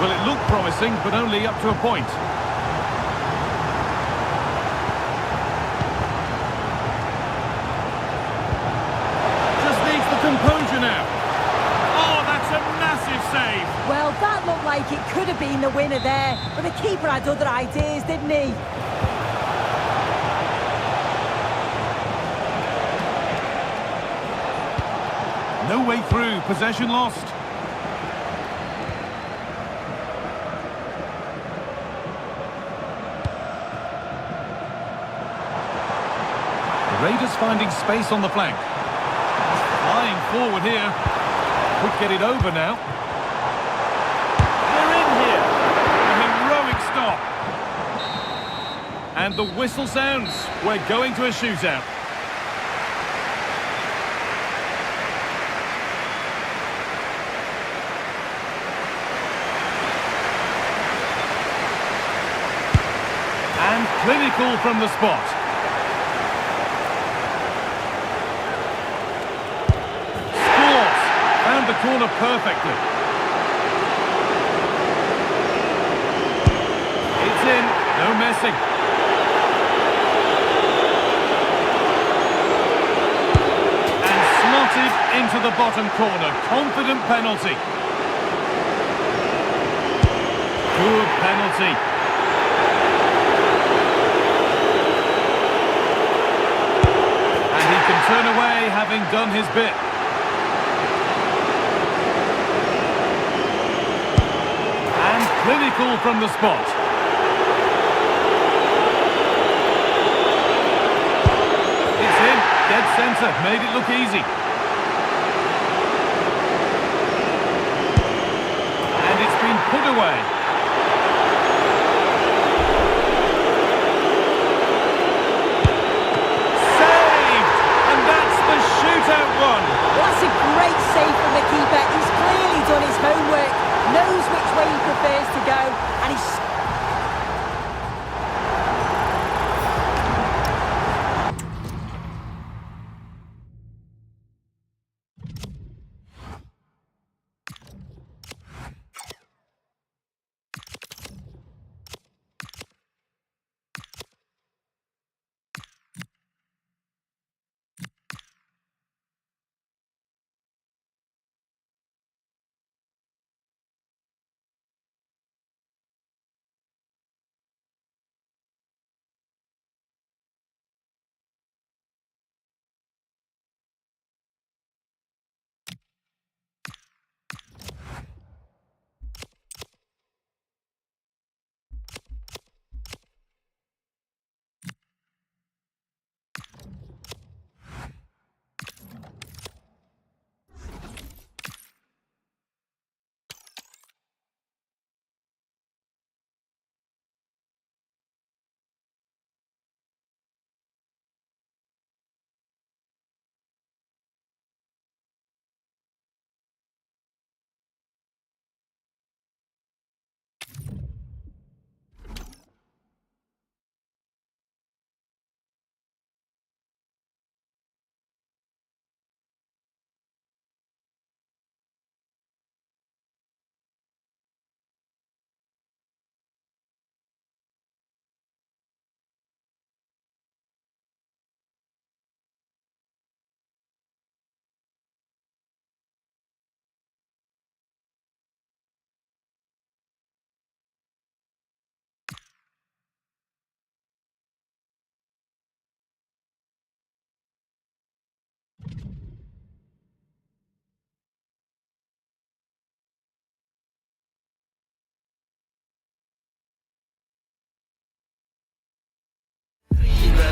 Well, it looked promising, but only up to a point. Just needs the composure now. Oh, that's a massive save.
Well, that looked like it could have been the winner there, but the keeper had other ideas, didn't he?
No way through, possession lost. The Raiders finding space on the flank. Flying forward here. Could get it over now. They're in here. A heroic stop. And the whistle sounds. We're going to a shootout. And clinical from the spot. Scores! Found the corner perfectly. It's in. No messing. And slotted into the bottom corner. Confident penalty. Good penalty. Turn away, having done his bit. And clinical from the spot. It's in, dead centre, made it look easy. And it's been put away.
Well, that's a great save from the keeper. He's clearly done his homework, knows which way he prefers to go, and he's...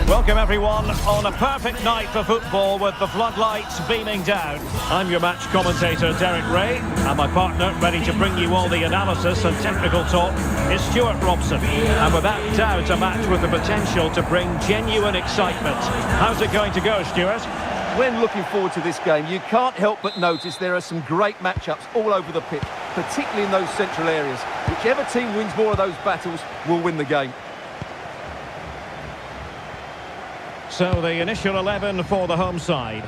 Welcome everyone on a perfect night for football with the floodlights beaming down. I'm your match commentator Derek Ray, and my partner ready to bring you all the analysis and technical talk is Stuart Robson. And without doubt a match with the potential to bring genuine excitement. How's it going to go, Stuart?
When looking forward to this game, you can't help but notice there are some great matchups all over the pitch, particularly in those central areas. Whichever team wins more of those battles will win the game.
So the initial 11 for the home side.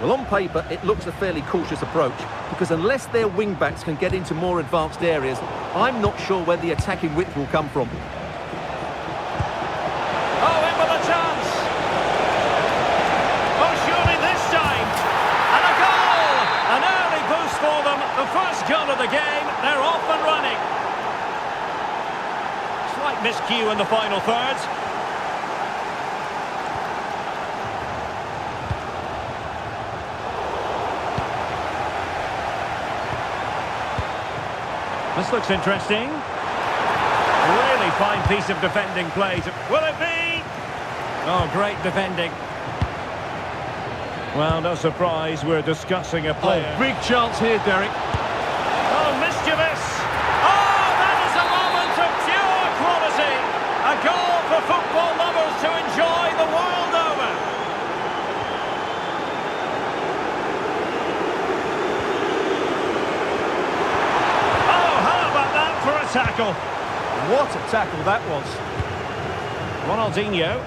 Well, on paper, it looks a fairly cautious approach, because unless their wing-backs can get into more advanced areas, I'm not sure where the attacking width will come from.
Oh, in with a chance! Oh, surely this time! And a goal! An early boost for them, the first goal of the game, they're off and running. Slight miscue in the final third. This looks interesting. Really fine piece of defending play. Will it be? Oh, great defending. Well, no surprise, we're discussing a player.
Oh, big chance here, Derek.
Oh, mischievous. Oh, that is a moment of pure quality. A goal for football lovers to enjoy the world over. Tackle.
What a tackle that was.
Ronaldinho.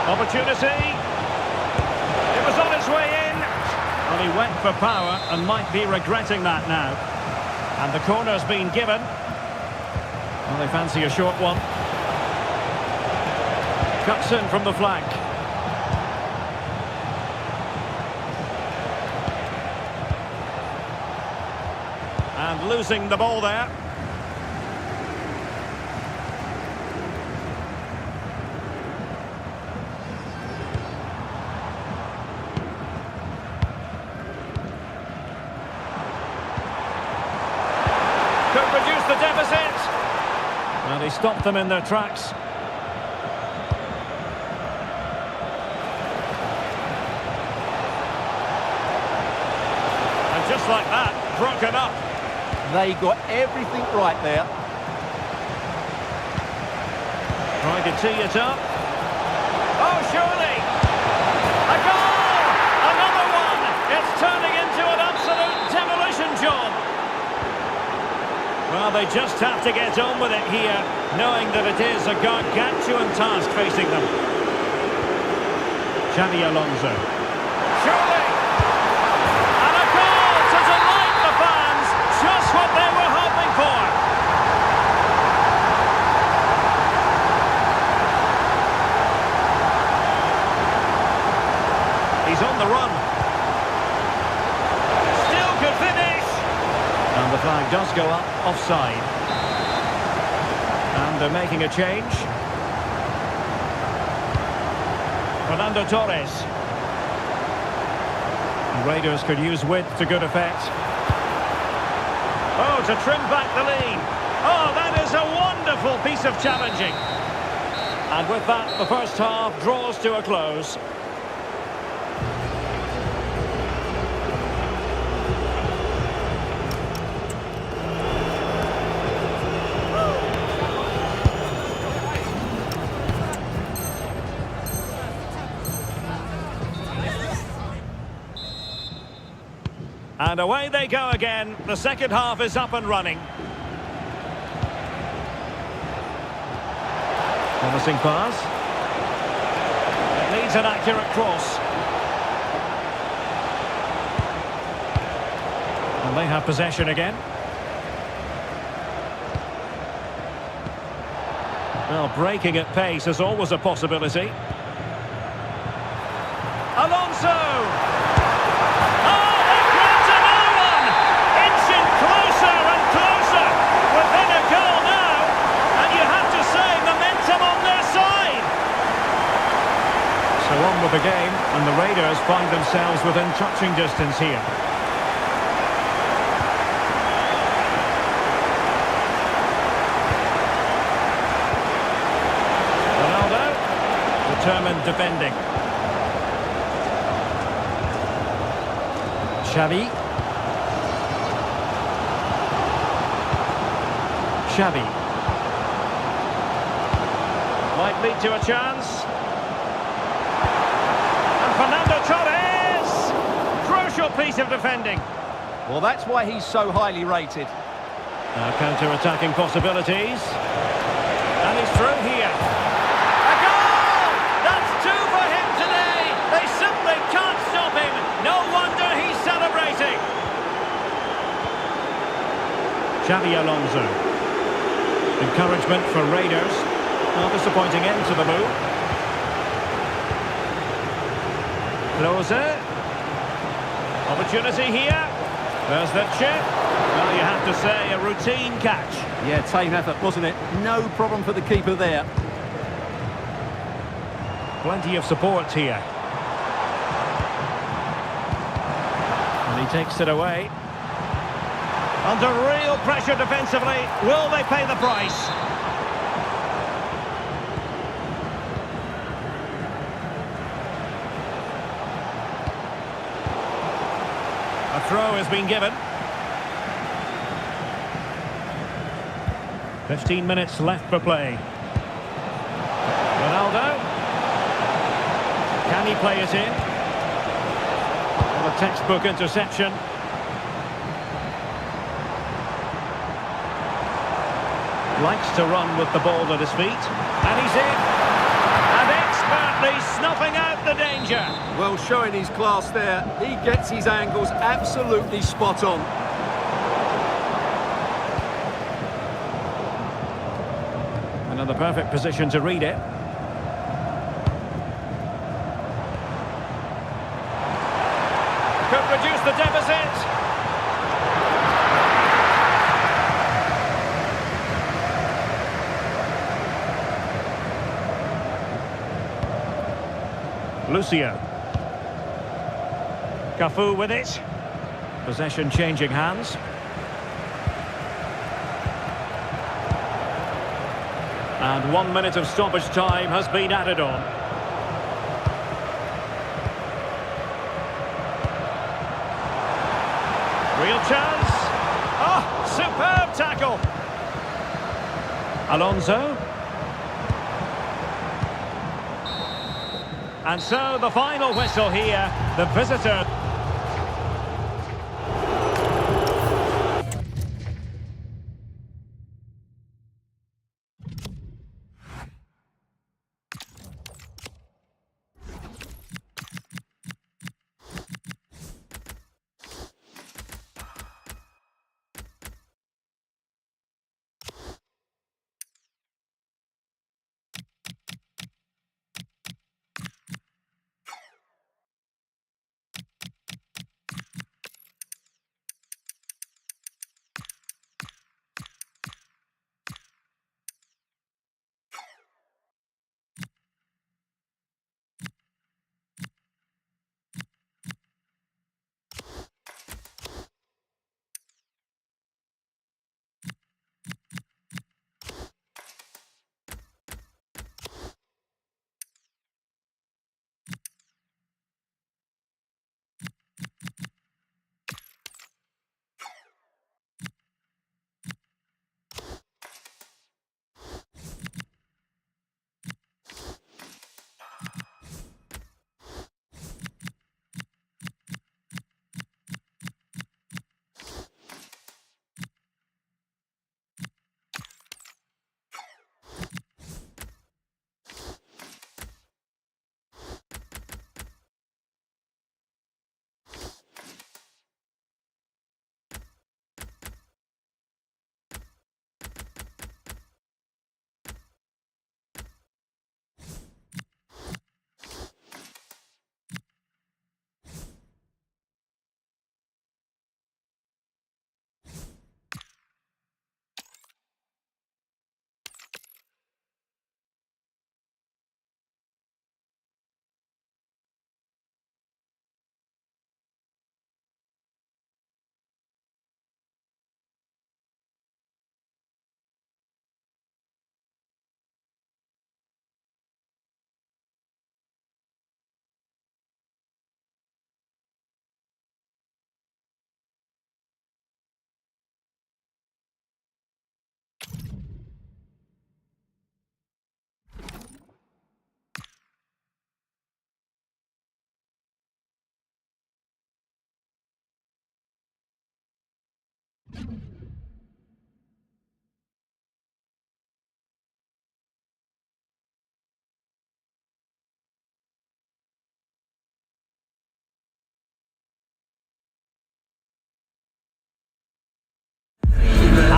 Opportunity. It was on its way in. Well, he went for power and might be regretting that now. And the corner's been given. Well, they fancy a short one. Cuts in from the flank. And losing the ball there. Could reduce the deficit. And he stopped them in their tracks. Just like that, broken up.
They got everything right there.
Trying to tee it up. Oh, surely! A goal! Another one! It's turning into an absolute demolition job. Well, they just have to get on with it here, knowing that it is a gargantuan task facing them. Xabi Alonso. Surely! Just what they were hoping for. He's on the run. Still could finish. And the flag does go up, offside. And they're making a change. Fernando Torres. The Raiders could use width to good effect. Oh, to trim back the lead. Oh, that is a wonderful piece of challenging. And with that, the first half draws to a close. And away they go again. The second half is up and running. Promising pass. It needs an accurate cross. And they have possession again. Well, breaking at pace is always a possibility. Alonso! On with the game, and the Raiders find themselves within touching distance here. Ronaldo, determined defending. Xavi. Might lead to a chance. Fernando Torres! Crucial piece of defending.
Well, that's why he's so highly rated.
Counter-attacking possibilities. And he's through here. A goal! That's two for him today! They simply can't stop him! No wonder he's celebrating! Xabi Alonso. Encouragement for Raiders. Not disappointing end to the move. Klose. Opportunity here. There's the chip. Well, you have to say, a routine catch.
Yeah, team effort, wasn't it? No problem for the keeper there.
Plenty of support here. And he takes it away. Under real pressure defensively. Will they pay the price? A throw has been given. 15 minutes left for play. Ronaldo. Can he play it in? Well, a textbook interception. Likes to run with the ball at his feet. And he's in. And expertly snuffing out the danger.
Well, showing his class there. He gets his angles absolutely spot on.
Another perfect position to read it. Could reduce the deficit. Lucio. Cafu with it. Possession changing hands. And 1 minute of stoppage time has been added on. Real chance. Oh, superb tackle. Alonso. And so the final whistle here. The visitor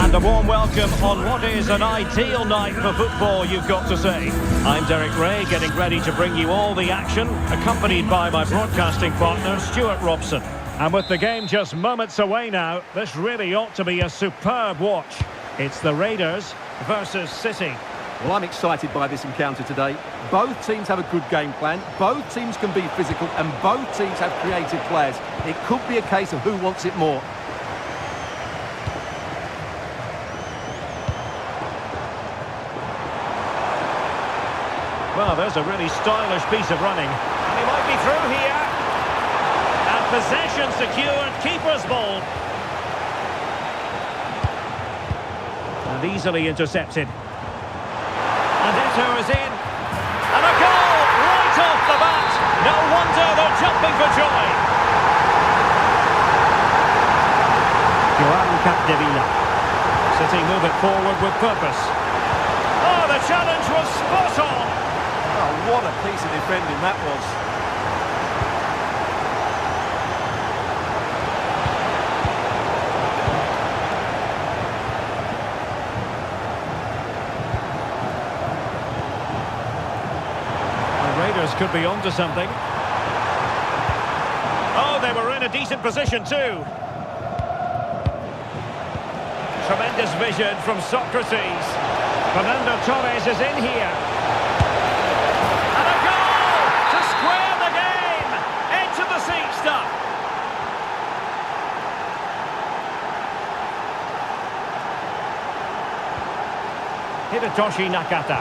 And a warm welcome on what is an ideal night for football, you've got to say. I'm Derek Ray, getting ready to bring you all the action, accompanied by my broadcasting partner, Stuart Robson. And with the game just moments away now, this really ought to be a superb watch. It's the Raiders versus City.
Well, I'm excited by this encounter today. Both teams have a good game plan, both teams can be physical, and both teams have creative players. It could be a case of who wants it more.
Well, there's a really stylish piece of running. And he might be through here. And possession secured, keeper's ball. And easily intercepted. And Eto'o is in. And a goal right off the bat. No wonder they're jumping for joy. Joan Capdevila. City move it forward with purpose. Oh, the challenge was spot on.
Oh, what a piece of defending that was.
The Raiders could be onto something. Oh, they were in a decent position too. Tremendous vision from Socrates. Fernando Torres is in here. Hidetoshi Nakata.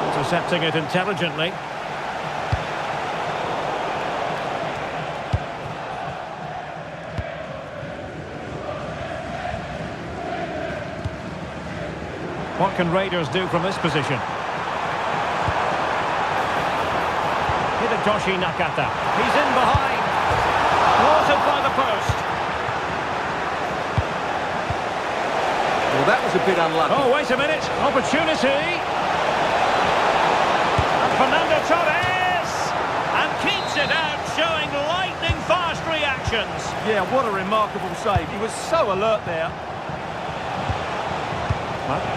Intercepting it intelligently. What can Raiders do from this position? Hidetoshi Nakata. He's in behind. Watered by the post.
Well, that was a bit unlucky.
Oh, wait a minute. Opportunity. And Fernando Torres. And keeps it out, showing lightning-fast reactions.
Yeah, what a remarkable save. He was so alert there.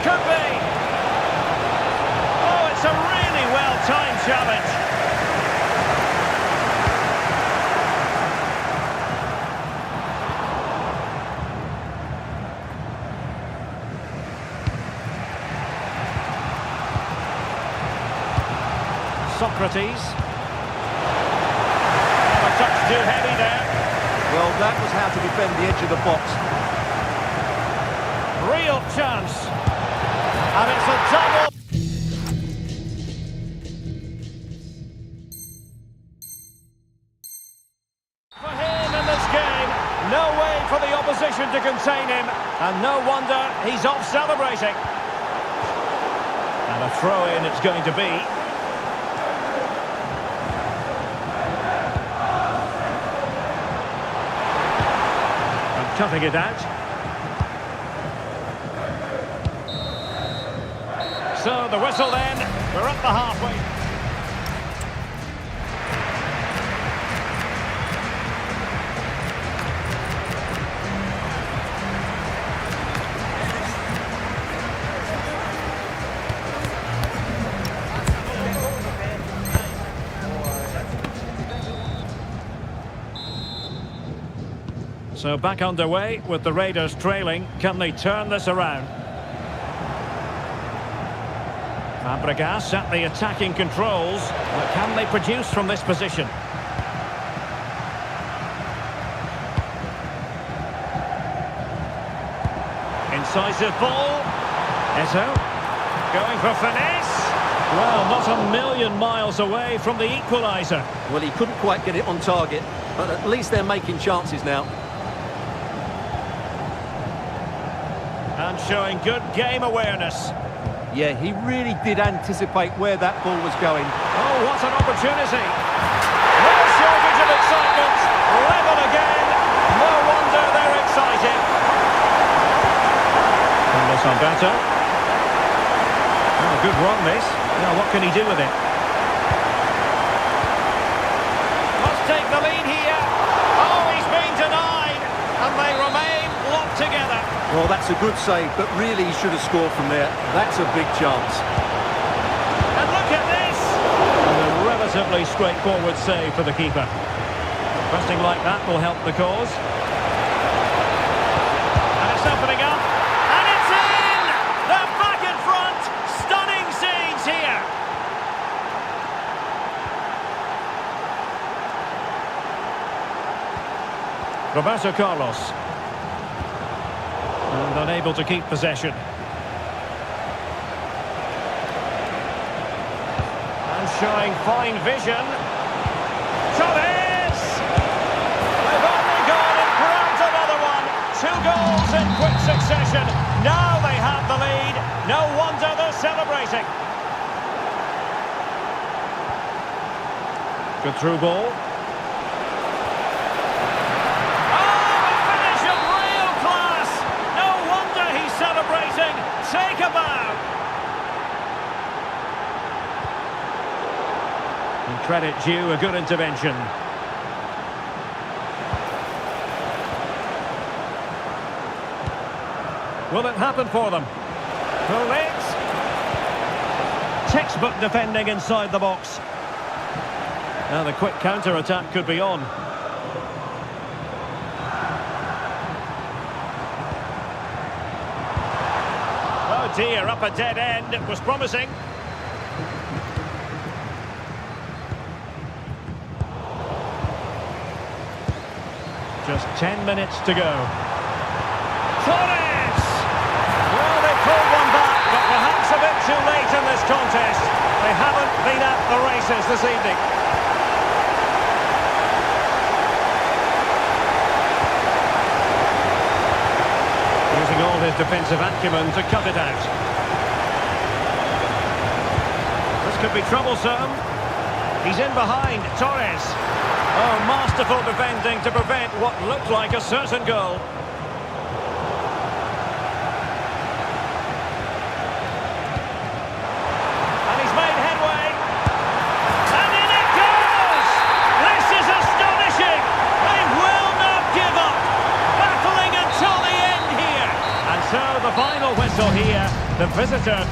Could be. Oh, it's a really well-timed challenge. Socrates. A touch too heavy there.
Well, that was how to defend the edge of the box.
Real chance. And it's a double. For him in this game, no way for the opposition to contain him. And no wonder he's off celebrating. And a throw-in it's going to be. Cutting it out. So the whistle then, we're up the halfway. So back underway with the Raiders trailing. Can they turn this around? Fabregas at the attacking controls. But can they produce from this position? Incisive ball. Eto'o going for finesse. Well, not a million miles away from the equaliser.
Well, he couldn't quite get it on target, but at least they're making chances now.
And showing good game awareness.
Yeah, he really did anticipate where that ball was going.
Oh, what an opportunity. No shortage of excitement. Level again. No wonder they're excited. Carlos Alberto. Oh, good run this. Now what can he do with it? Must take the lead here. Oh, he's been denied. together.
Well, that's a good save, but really he should have scored from there. That's a big chance.
And look at this! And a relatively straightforward save for the keeper. Pressing like that will help the cause. And it's opening up. And it's in! They're back in front! Stunning scenes here! Roberto Carlos. And unable to keep possession. And showing fine vision. Torres! They've only gone and grabbed another one. 2 goals in quick succession. Now they have the lead. No wonder they're celebrating. Good through ball. Celebrating, take a bow. And credit due, a good intervention. Will it happen for them? Will it? Textbook defending inside the box. Now the quick counter-attack could be on. Oh dear, up a dead end. It was promising. Just 10 minutes to go. Torres! Well, they pulled one back, but perhaps a bit too late in this contest. They haven't been at the races this evening. Using all his defensive acumen to cut it out. This could be troublesome. He's in behind, Torres. Oh, masterful defending to prevent what looked like a certain goal. And he's made headway. And in it goes! This is astonishing! They will not give up! Battling until the end here! And so the final whistle here, the visitor.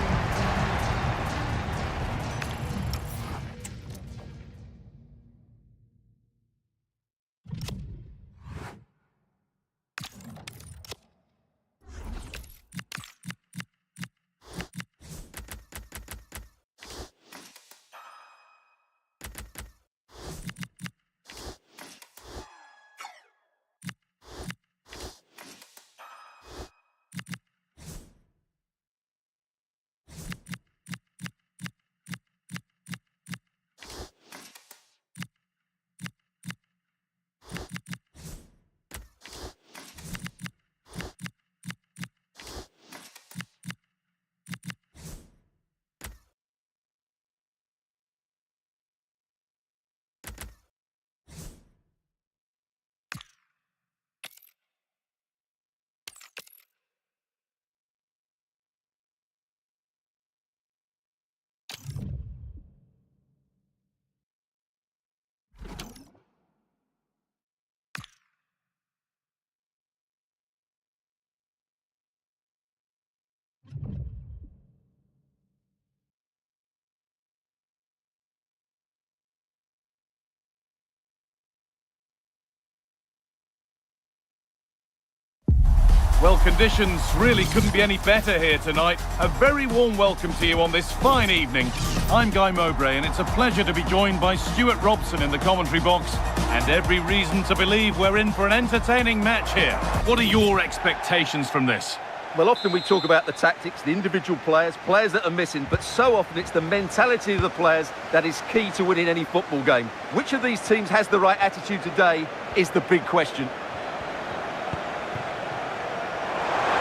Well, conditions really couldn't be any better here tonight. A very warm welcome to you on this fine evening. I'm Guy Mowbray, and it's a pleasure to be joined by Stuart Robson in the commentary box, and every reason to believe we're in for an entertaining match here. What are your expectations from this?
Well, often we talk about the tactics, the individual players that are missing, but so often it's the mentality of the players that is key to winning any football game. Which of these teams has the right attitude today is the big question.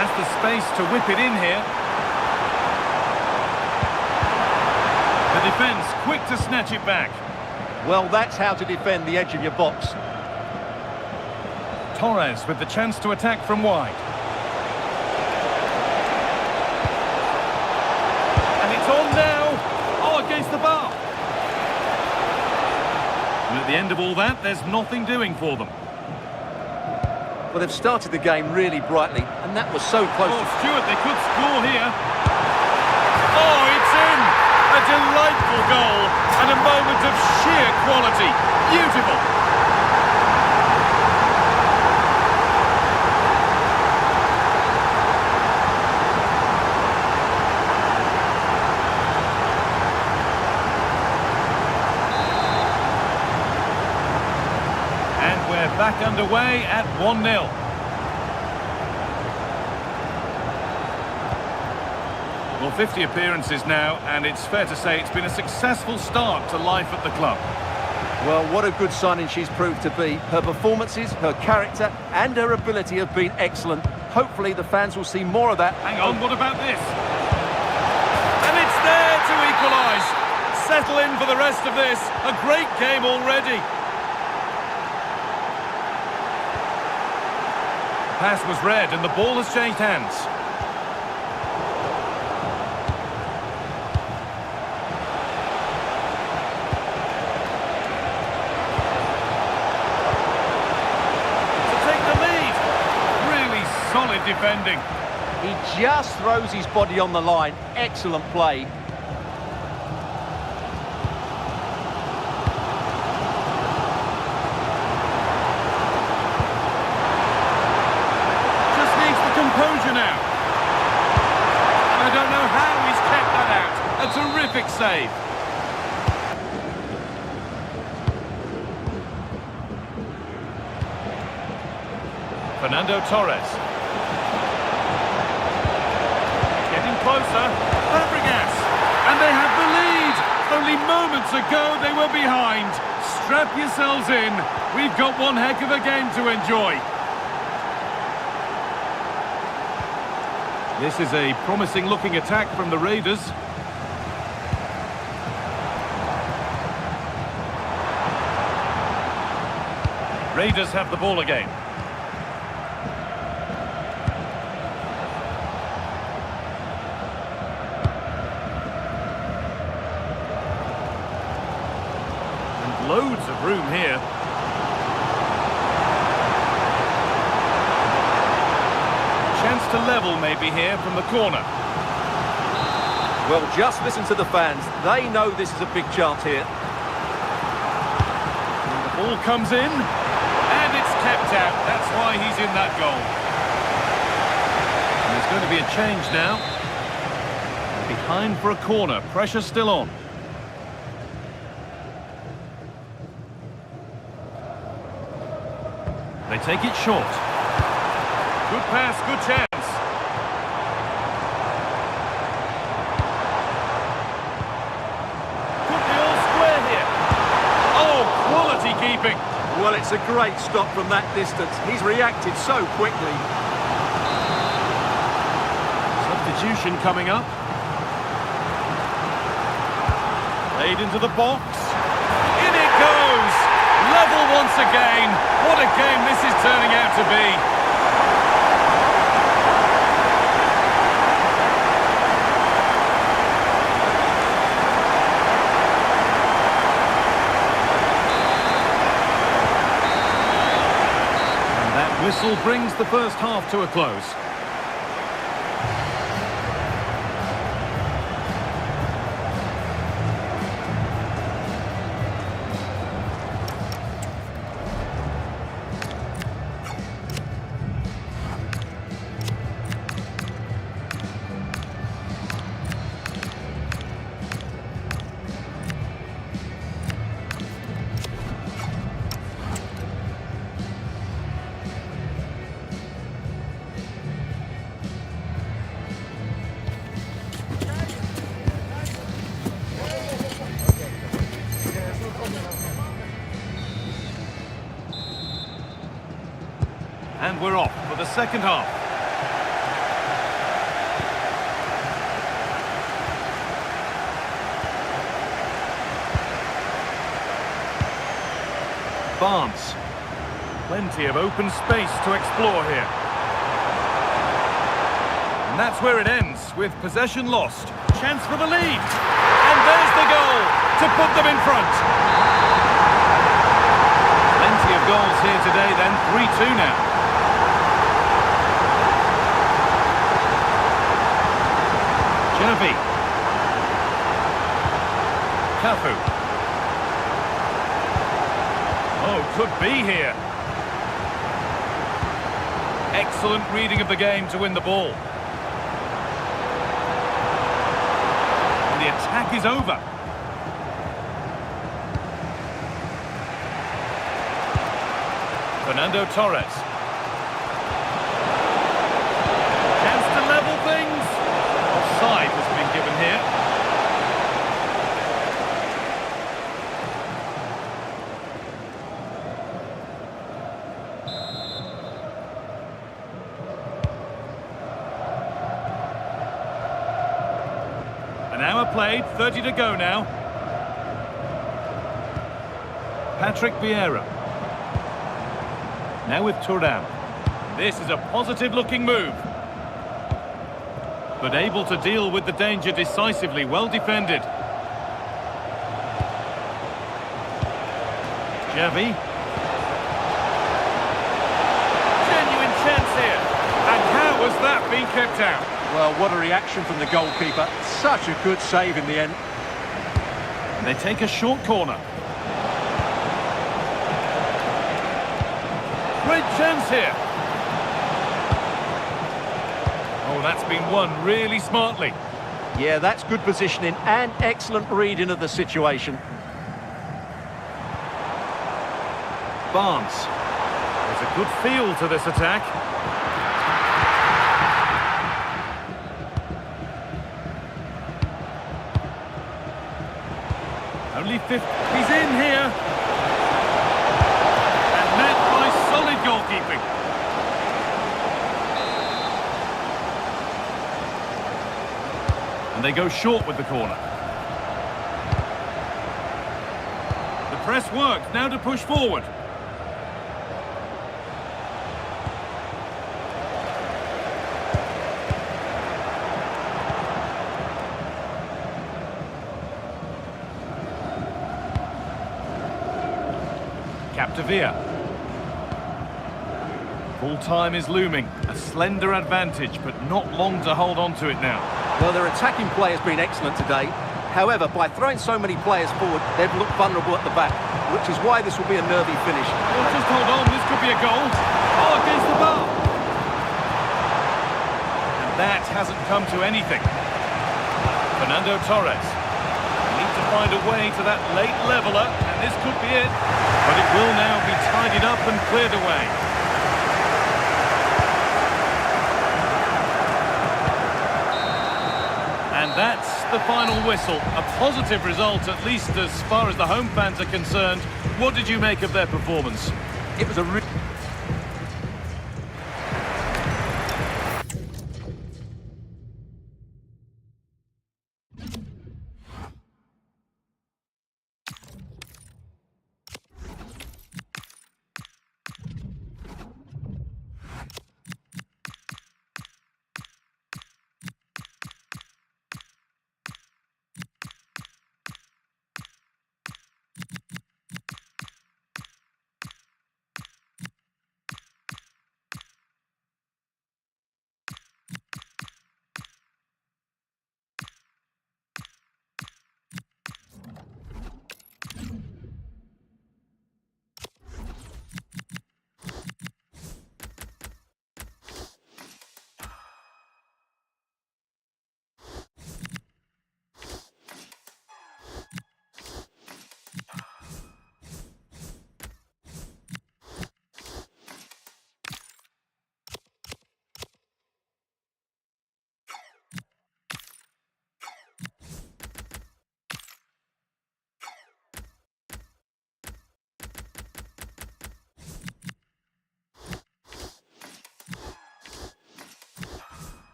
Has the space to whip it in here. The defence quick to snatch it back.
Well, that's how to defend the edge of your box.
Torres with the chance to attack from wide. And it's on now. Oh, against the bar. And at the end of all that, there's nothing doing for them.
Well, they've started the game really brightly, and that was so close.
Oh, Stuart, they could score here. Oh, it's in! A delightful goal and a moment of sheer quality. Beautiful. And we're back underway at 1-0. Well, 50 appearances now, and it's fair to say it's been a successful start to life at the club.
Well, what a good signing she's proved to be. Her performances, her character and her ability have been excellent. Hopefully the fans will see more of that.
Hang on, what about this? And it's there to equalise. Settle in for the rest of this. A great game already. The pass was read and the ball has changed hands. Solid defending.
He just throws his body on the line. Excellent play.
Just needs the composure now. And I don't know how he's kept that out. A terrific save. Fernando Torres. Closer, Fabregas, and they have the lead. Only moments ago they were behind. Strap yourselves in. We've got one heck of a game to enjoy. This is a promising looking attack from the Raiders. Raiders have the ball again. Loads of room here. Chance to level maybe here from the corner.
Well, just listen to the fans. They know this is a big chance here.
And the ball comes in, and it's kept out. That's why he's in that goal. And there's going to be a change now. Behind for a corner. Pressure still on. They take it short. Good pass, good chance. Could be all square here. Oh, quality keeping.
Well, it's a great stop from that distance. He's reacted so quickly.
Substitution coming up. Played into the box. In it goes. Level once again. What a game this is turning out to be. And that whistle brings the first half to a close. And we're off for the second half. Barnes. Plenty of open space to explore here. And that's where it ends, with possession lost. Chance for the lead. And there's the goal to put them in front. Plenty of goals here today then, 3-2 now. be here. Excellent reading of the game to win the ball. And the attack is over. Fernando Torres. Chance to level things. Offside has been given here. An hour played, 30 to go now. Patrick Vieira. Now with Thuram. This is a positive-looking move. But able to deal with the danger decisively, well defended. Xavi. Genuine chance here. And how has that been kept out?
Well, what a reaction from the goalkeeper. Such a good save in the end.
And they take a short corner. Great chance here. Oh, that's been won really smartly.
Yeah, that's good positioning and excellent reading of the situation.
Barnes. There's a good feel to this attack. Only 50. He's in here. And met by solid goalkeeping. And they go short with the corner. The press works. Now to push forward. Capdevia. Full time is looming. A slender advantage, but not long to hold on to it now.
Well, their attacking play has been excellent today. However, by throwing so many players forward, they've looked vulnerable at the back, which is why this will be a nervy finish.
Well, just hold on, this could be a goal. Oh, against the bar. And that hasn't come to anything. Fernando Torres. Need to find a way to that late leveller, and this could be it. But it will now be tidied up and cleared away. And that's the final whistle. A positive result, at least as far as the home fans are concerned. What did you make of their performance?
It was a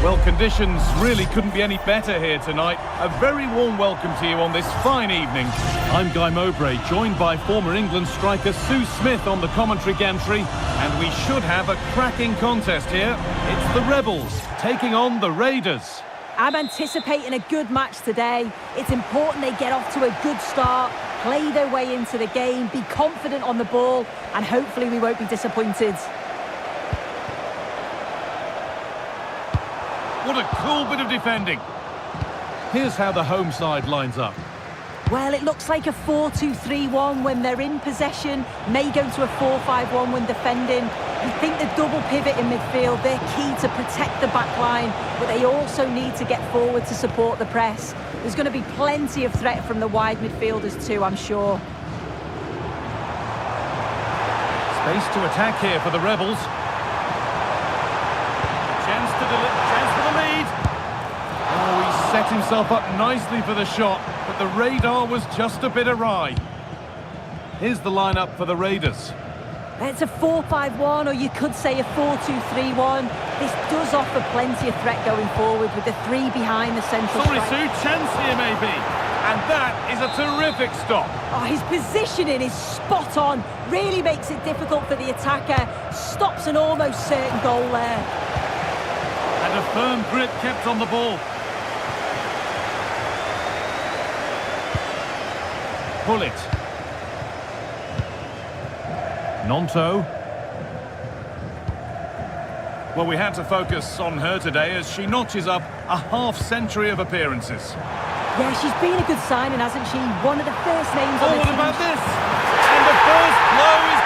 Well, conditions really couldn't be any better here tonight. A very warm welcome to you on this fine evening. I'm Guy Mowbray, joined by former England striker Sue Smith on the commentary gantry, and we should have a cracking contest here. It's the Rebels taking on the Raiders.
I'm anticipating a good match today. It's important they get off to a good start, play their way into the game, be confident on the ball, and hopefully we won't be disappointed.
What a cool bit of defending. Here's how the home side lines up.
Well, it looks like a 4-2-3-1 when they're in possession, may go to a 4-5-1 when defending. You think the double pivot in midfield, they're key to protect the back line, but they also need to get forward to support the press. There's going to be plenty of threat from the wide midfielders too, I'm sure.
Space to attack here for the Rebels. Chance for the lead. Oh, he set himself up nicely for the shot, but the radar was just a bit awry. Here's the lineup for the Raiders.
It's a 4-5-1, or you could say a 4-2-3-1. This does offer plenty of threat going forward with the three behind the central
Sorry,
striker.
Sue, chance here maybe. And that is a terrific stop.
Oh, his positioning is spot on. Really makes it difficult for the attacker. Stops an almost certain goal there.
And a firm grip kept on the ball. Pull it. Gnonto. Well, we had to focus on her today as she notches up a half-century of appearances.
Yeah, she's been a good signing, hasn't she? One of the first names on
Oh,
the
what
team.
about this? And the first blow is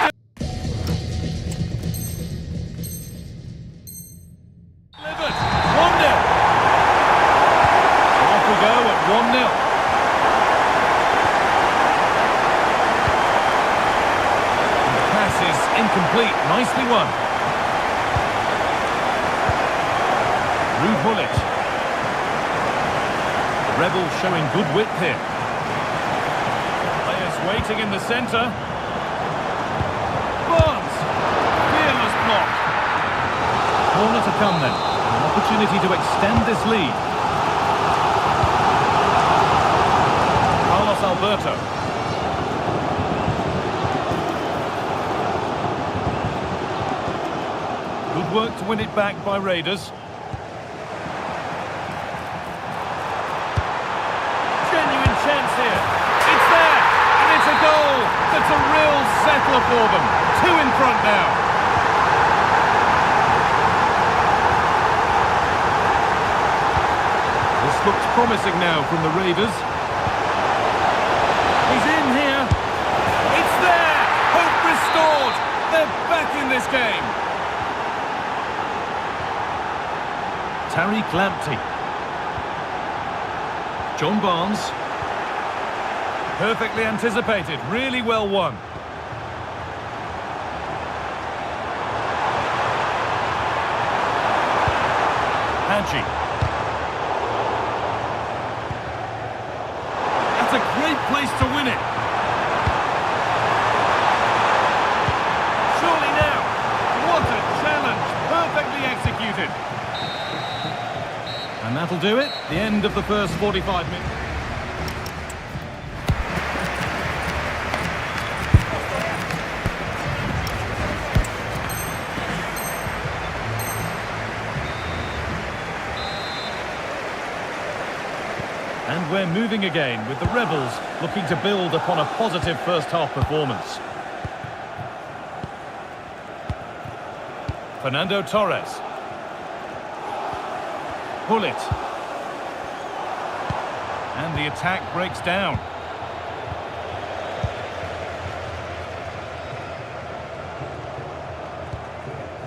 delivered. 1-0. Off we go at 1-0. The pass is incomplete. Nicely won. Rude Bullet. Rebels showing good width here. Players waiting in the centre. Barnes! Fearless block. Corner to come then. An opportunity to extend this lead. Carlos Alberto. Good work to win it back by Raiders. Chance here. It's there, and it's a goal. That's a real settler for them. 2 in front now. This looks promising now from the Raiders. He's in here. It's there. Hope restored. They're back in this game. Tariq Lamptey. John Barnes. Perfectly anticipated, really well won. Hadji. That's a great place to win it. Surely now. What a challenge. Perfectly executed. And that'll do it. The end of the first 45 minutes. And we're moving again with the Rebels looking to build upon a positive first-half performance. Fernando Torres. Pull it. And the attack breaks down.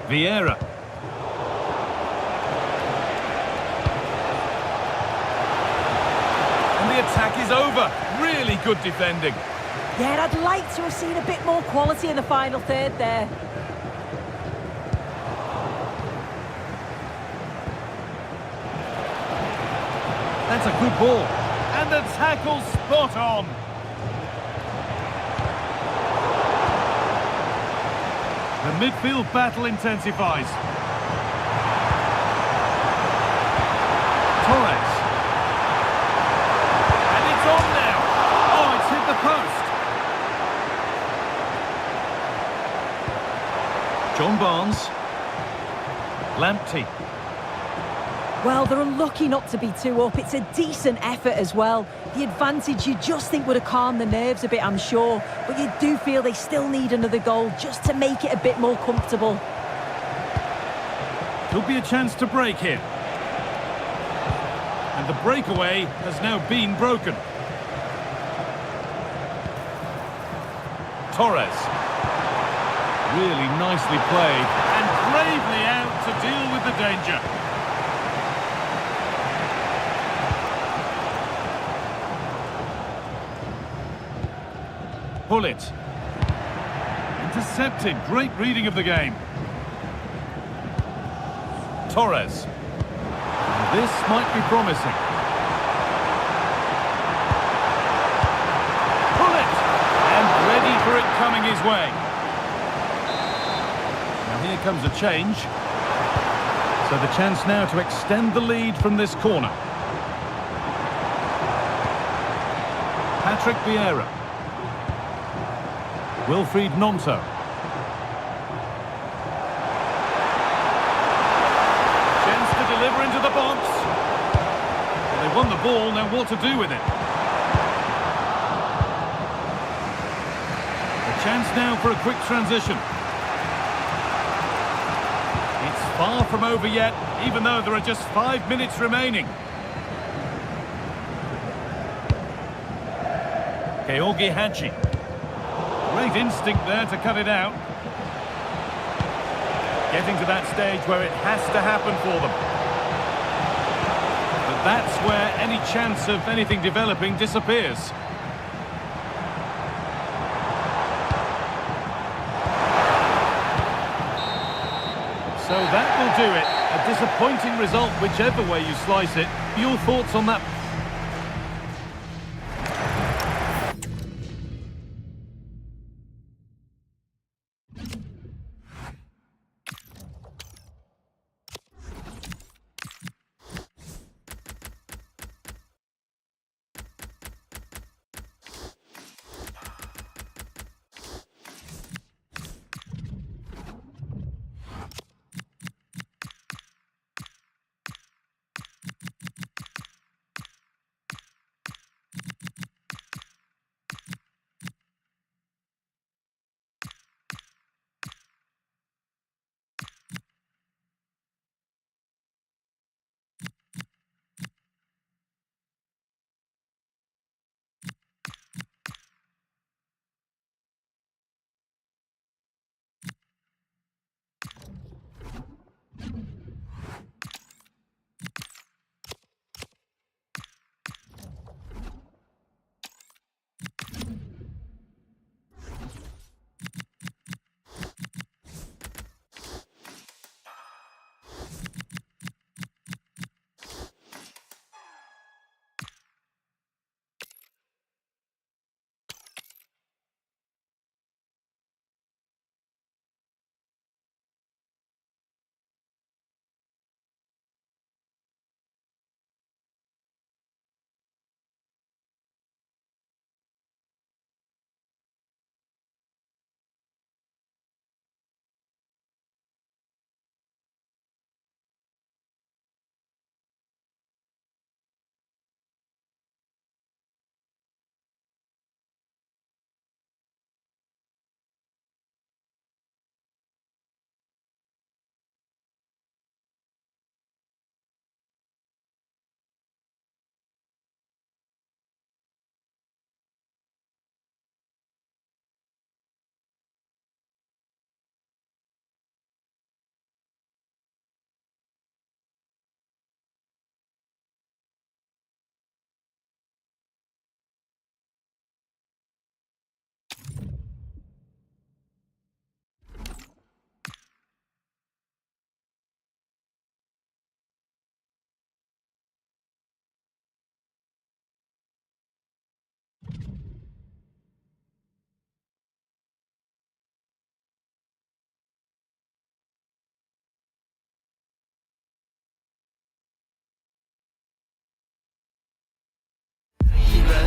Vieira. Attack is over. Really good defending.
Yeah, I'd like to have seen a bit more quality in the final third there.
That's a good ball. And the tackle spot on. The midfield battle intensifies. Torres. And it's on now. Oh, it's hit the post. John Barnes. Lamptey.
Well, they're unlucky not to be 2 up. It's a decent effort as well. The advantage you just think would have calmed the nerves a bit, I'm sure. But you do feel they still need another goal just to make it a bit more comfortable.
Could be a chance to break here. And the breakaway has now been broken. Torres. Really nicely played. And bravely out to deal with the danger. Gullit. Intercepted. Great reading of the game. Torres. This might be promising. Gullit. And ready for it coming his way. Now here comes a change. So the chance now to extend the lead from this corner. Patrick Vieira. Wilfried Gnonto. Chance to deliver into the box. Well, they won the ball, now what to do with it? A chance now for a quick transition. It's far from over yet, even though there are just 5 minutes remaining. Georgi Hagi. Great instinct there to cut it out. Getting to that stage where it has to happen for them. But that's where any chance of anything developing disappears. So that will do it. A disappointing result, whichever way you slice it. Your thoughts on that?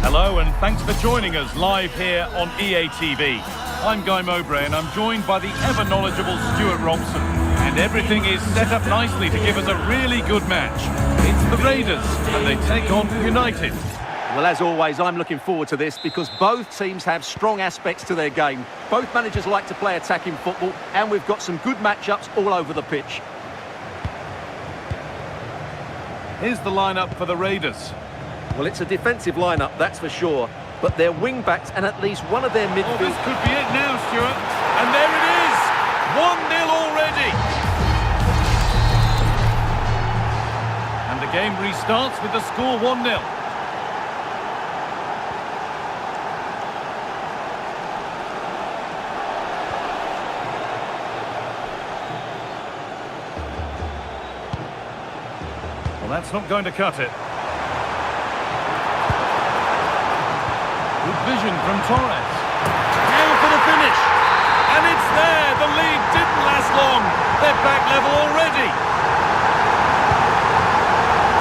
Hello and thanks for joining us live here on EA TV. I'm Guy Mowbray and I'm joined by the ever-knowledgeable Stuart Robson. And everything is set up nicely to give us a really good match. It's the Raiders and they take on United.
Well, as always, I'm looking forward to this because both teams have strong aspects to their game. Both managers like to play attacking football and we've got some good matchups all over the pitch.
Here's the lineup for the Raiders.
Well, it's a defensive lineup, that's for sure. But their wing-backs and at least one of their
Oh,
midfield...
this could be it now, Stuart. And there it is! 1-0 already! And the game restarts with the score 1-0. Well, that's not going to cut it. Good vision from Torres. Now for the finish. And it's there. The lead didn't last long. They're back level already.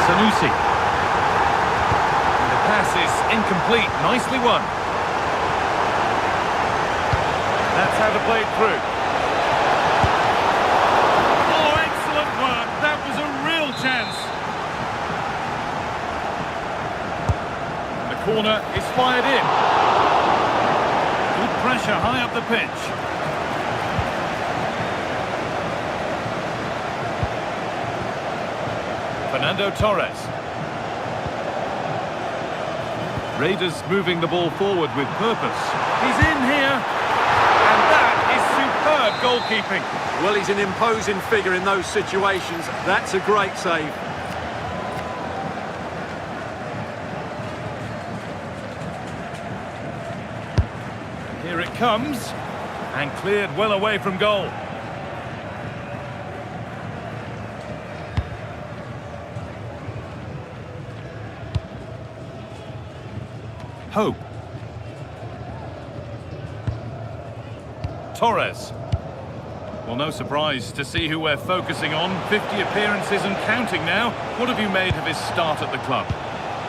Sanusi. And the pass is incomplete. Nicely won. That's how to play it through. Oh, excellent work. That was a real chance. Corner is fired in. Good pressure high up the pitch. Fernando Torres. Raiders moving the ball forward with purpose. He's in here. And that is superb goalkeeping.
Well, he's an imposing figure in those situations. That's a great save.
Here it comes, and cleared well away from goal. Hope. Torres. Well, no surprise to see who we're focusing on. 50 appearances and counting now. What have you made of his start at the club?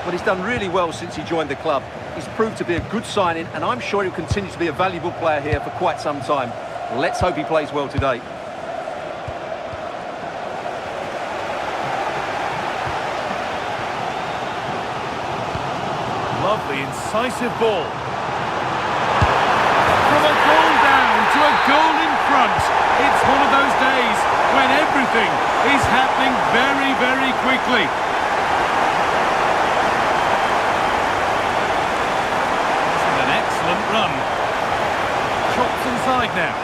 Well, he's done really well since he joined the club. He's proved to be a good signing, and I'm sure he'll continue to be a valuable player here for quite some time. Let's hope he plays well today.
Lovely, incisive ball. From a goal down to a goal in front. It's one of those days when everything is happening very, very quickly. Run. Chops inside now.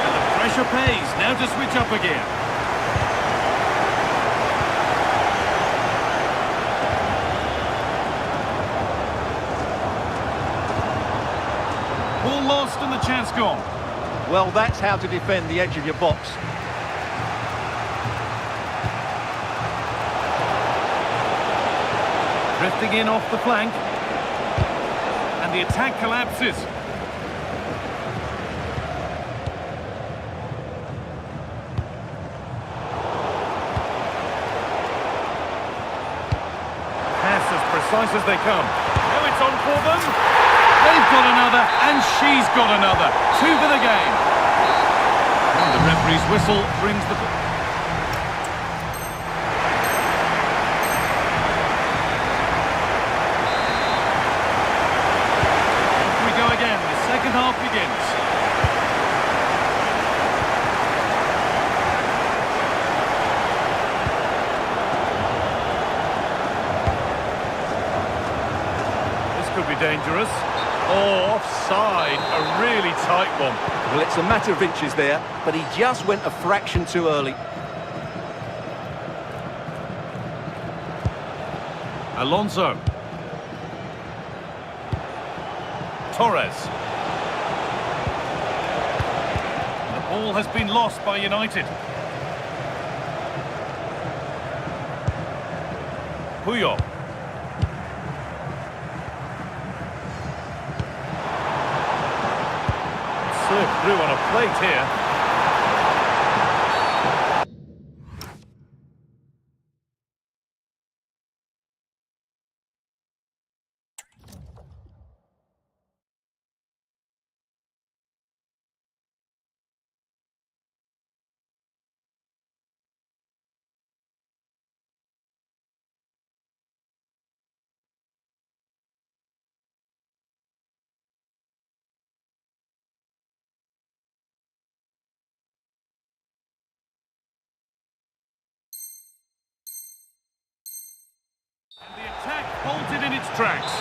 And the pressure pays. Now to switch up again. Ball lost and the chance gone.
Well, that's how to defend the edge of your box.
Drifting in off the flank. And the attack collapses. Pass as precise as they come. Now it's on for them. They've got another, and she's got another. 2 for the game. And the referee's whistle brings the... Second half begins. This could be dangerous. Oh, offside. A really tight one.
Well, it's a matter of inches there, but he just went a fraction too early.
Alonso. Torres. The ball has been lost by United. Puyol. Served through on a plate here. attack halted in its tracks.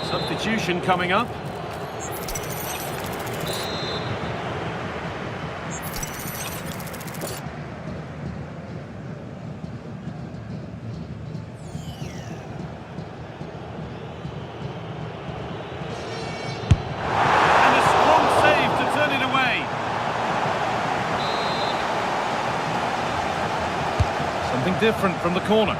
Substitution coming up. And a strong save to turn it away. Something different from the corner.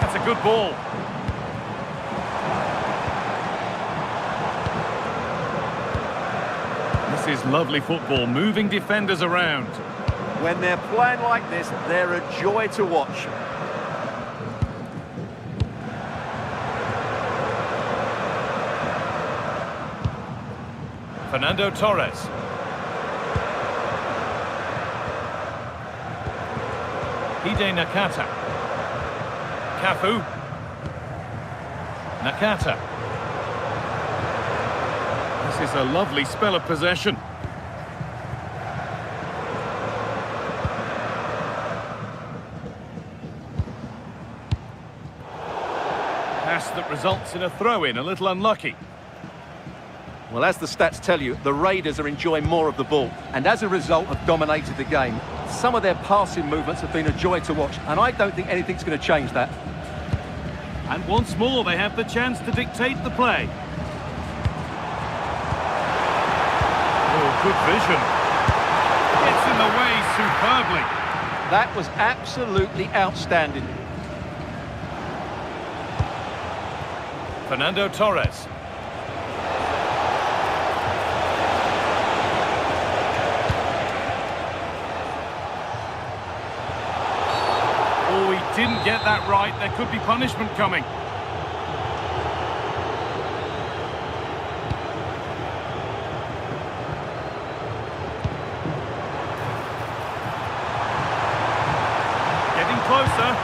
A good ball. This is lovely football, moving defenders around.
When they're playing like this, they're a joy to watch.
Fernando Torres. Hide Nakata. Cafu. Nakata. This is a lovely spell of possession. Pass that results in a throw-in, a little unlucky.
Well, as the stats tell you, the Raiders are enjoying more of the ball, and as a result have dominated the game. Some of their passing movements have been a joy to watch, and I don't think anything's going to change that.
And once more they have the chance to dictate the play. Oh, good vision. Gets in the way superbly.
That was absolutely outstanding.
Fernando Torres. Oh, he didn't get that right. There could be punishment coming. Getting closer.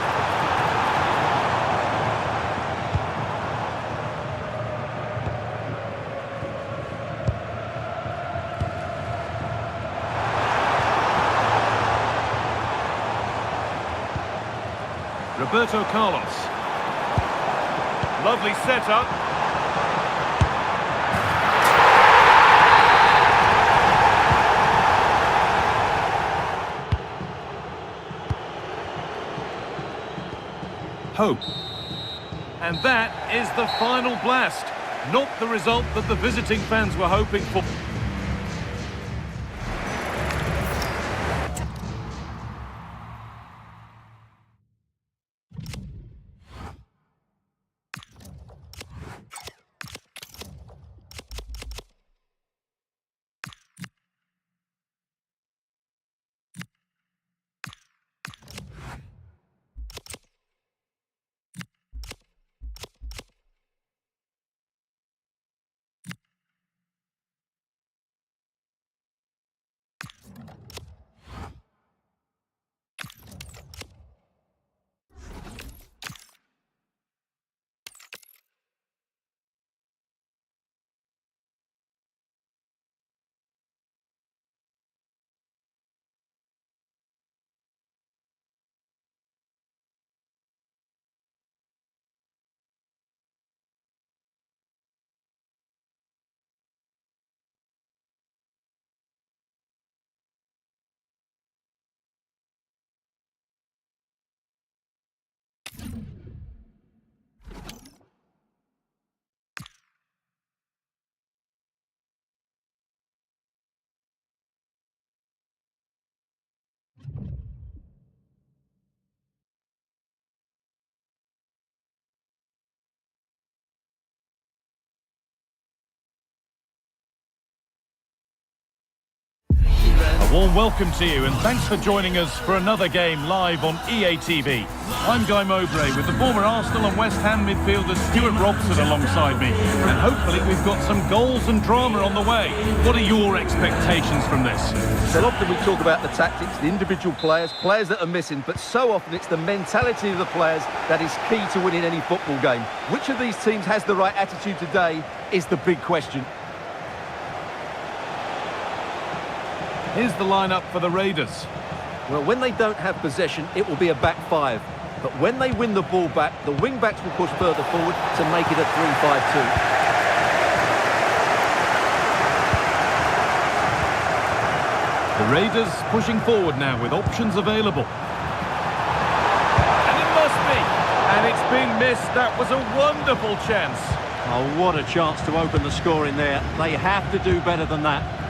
Roberto Carlos. Lovely setup. Hope. And that is the final blast. Not the result that the visiting fans were hoping for. Warm welcome to you and thanks for joining us for another game live on EA TV. I'm Guy Mowbray with the former Arsenal and West Ham midfielder Stuart Robson alongside me. And hopefully we've got some goals and drama on the way. What are your expectations from this?
So often we talk about the tactics, the individual players that are missing, but so often it's the mentality of the players that is key to winning any football game. Which of these teams has the right attitude today is the big question.
Here's the lineup for the Raiders.
Well, when they don't have possession, it will be a back five. But when they win the ball back, the wing-backs will push further forward to make it a 3-5-2.
The Raiders pushing forward now with options available. And it must be. And it's been missed. That was a wonderful chance.
Oh, what a chance to open the score in there. They have to do better than that.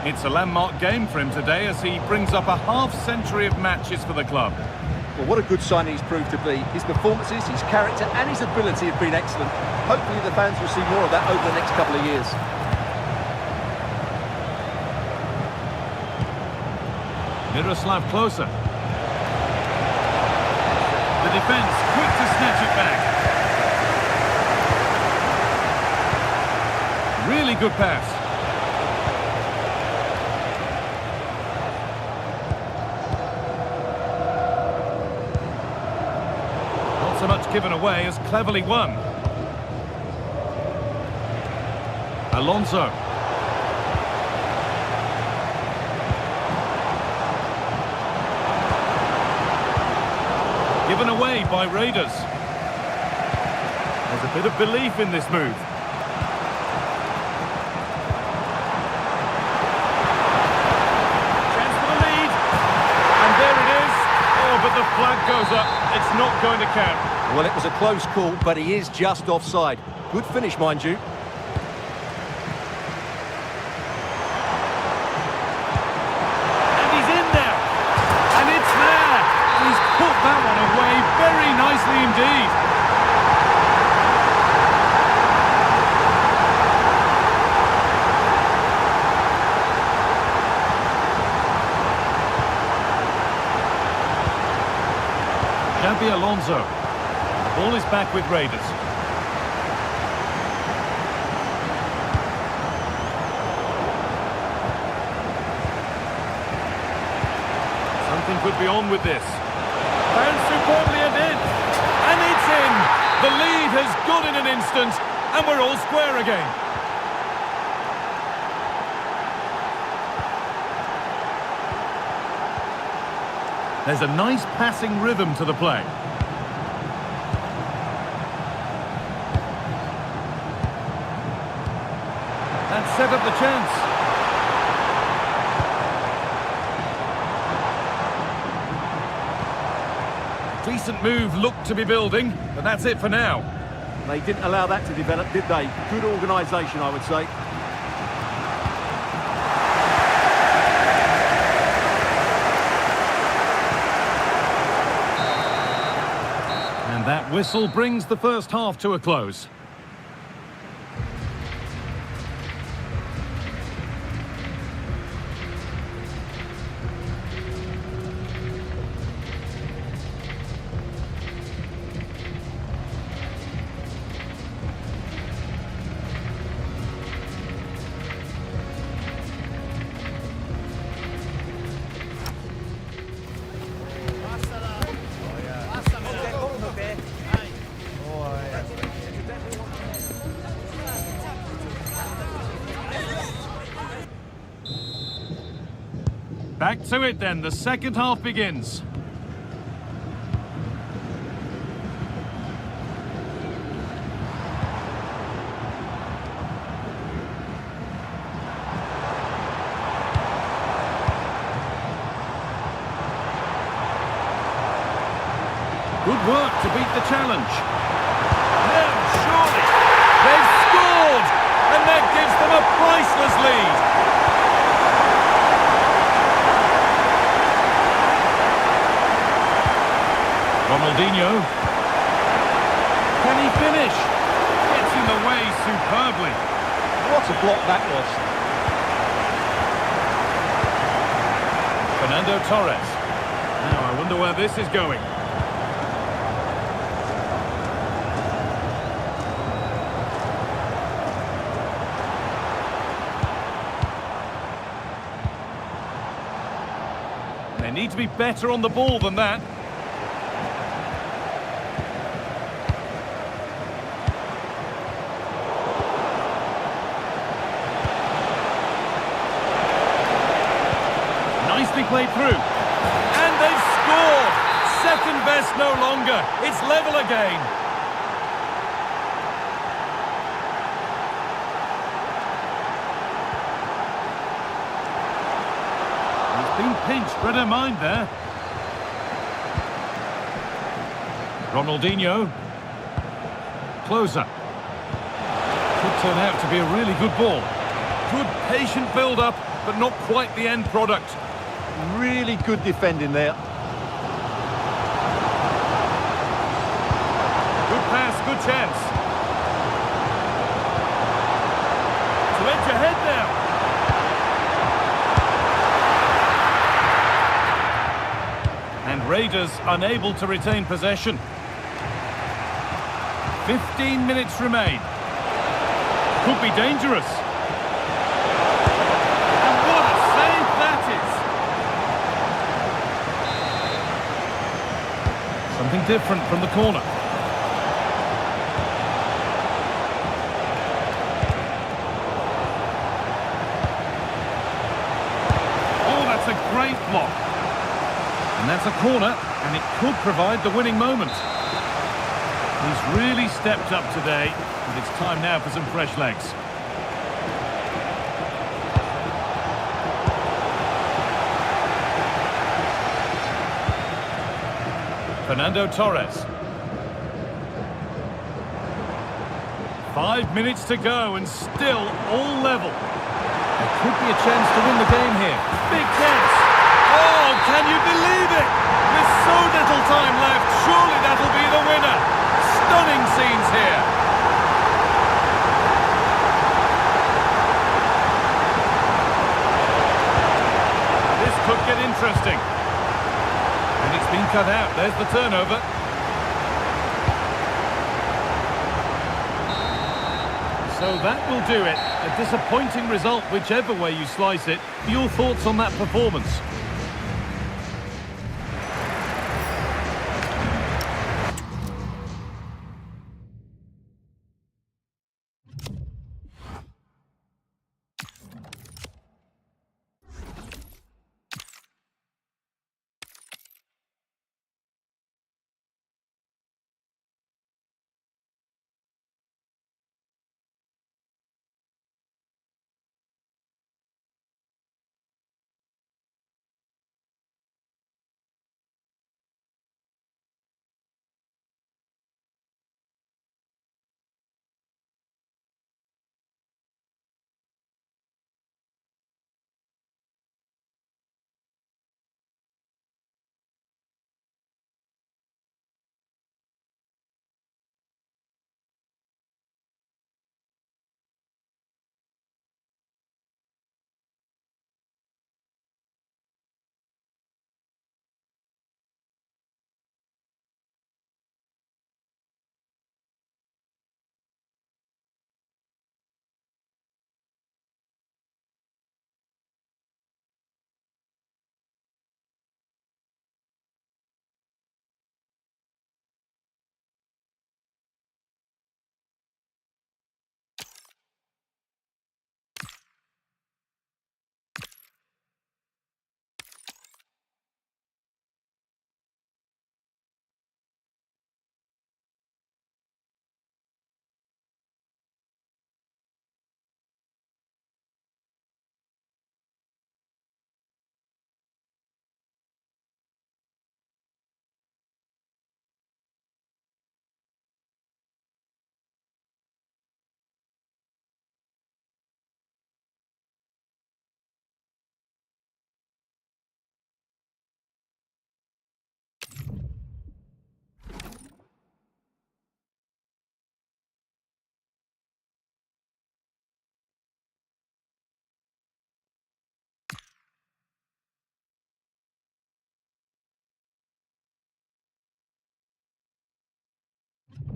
It's a landmark game for him today as he brings up a half-century of matches for the club.
Well, what a good sign he's proved to be. His performances, his character and his ability have been excellent. Hopefully the fans will see more of that over the next couple of years.
Miroslav Klose. The defence quick to snatch it back. Really good pass. Not so much given away as cleverly won. Alonso. Given away by Raiders. There's a bit of belief in this move. Chance for the lead. And there it is. Oh, but the flag goes up. It's not going to count.
Well, it was a close call, but he is just offside. Good finish, mind you.
And he's in there. And it's there. He's put that one away very nicely indeed. Xabi Alonso. The ball is back with Raiders. Something could be on with this. Bounced superbly and in. And it's in. The lead has gone in an instant. And we're all square again. There's a nice passing rhythm to the play. That set up the chance. Decent move looked to be building, but that's it for now.
They didn't allow that to develop, did they? Good organisation, I would say.
And that whistle brings the first half to a close. Back to it then, the second half begins. Good work to beat the challenge. No, surely. They've scored! And that gives them a priceless lead. Ronaldinho. Can he finish? Gets in the way superbly.
What a block that was.
Fernando Torres. Now, I wonder where this is going. They need to be better on the ball than that. Nicely played through. And they've scored! Second best no longer. It's level again. He's been pinched, but don't mind there. Ronaldinho. Closer. Could turn out to be a really good ball. Good patient build-up, but not quite the end product.
Really good defending there.
Good pass, good chance. To edge ahead now. And Raiders unable to retain possession. 15 minutes remain. Could be dangerous. And what a save that is! Something different from the corner. Oh, that's a great block. And that's a corner, and it could provide the winning moment. He's really stepped up today, and it's time now for some fresh legs. Fernando Torres. 5 minutes to go, and still all level. There could be a chance to win the game here. Big chance! Oh, can you believe it? With so little time left, surely that'll be the winner. Stunning scenes here. This could get interesting. And it's been cut out. There's the turnover. So that will do it. A disappointing result, whichever way you slice it. Your thoughts on that performance? A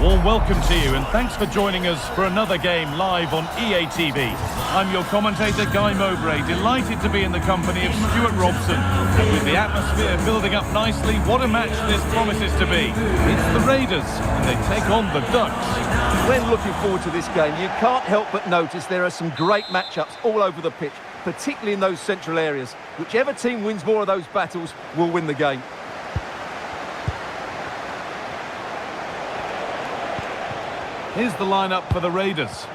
warm welcome to you and thanks for joining us for another game live on EA TV. I'm your commentator Guy Mowbray, delighted to be in the company of Stuart Robson. And with the atmosphere building up nicely, what a match this promises to be. It's the Raiders and they take on the Ducks.
When looking forward to this game, you can't help but notice there are some great matchups all over the pitch, particularly in those central areas. Whichever team wins more of those battles will win the game.
Here's the lineup for the Raiders.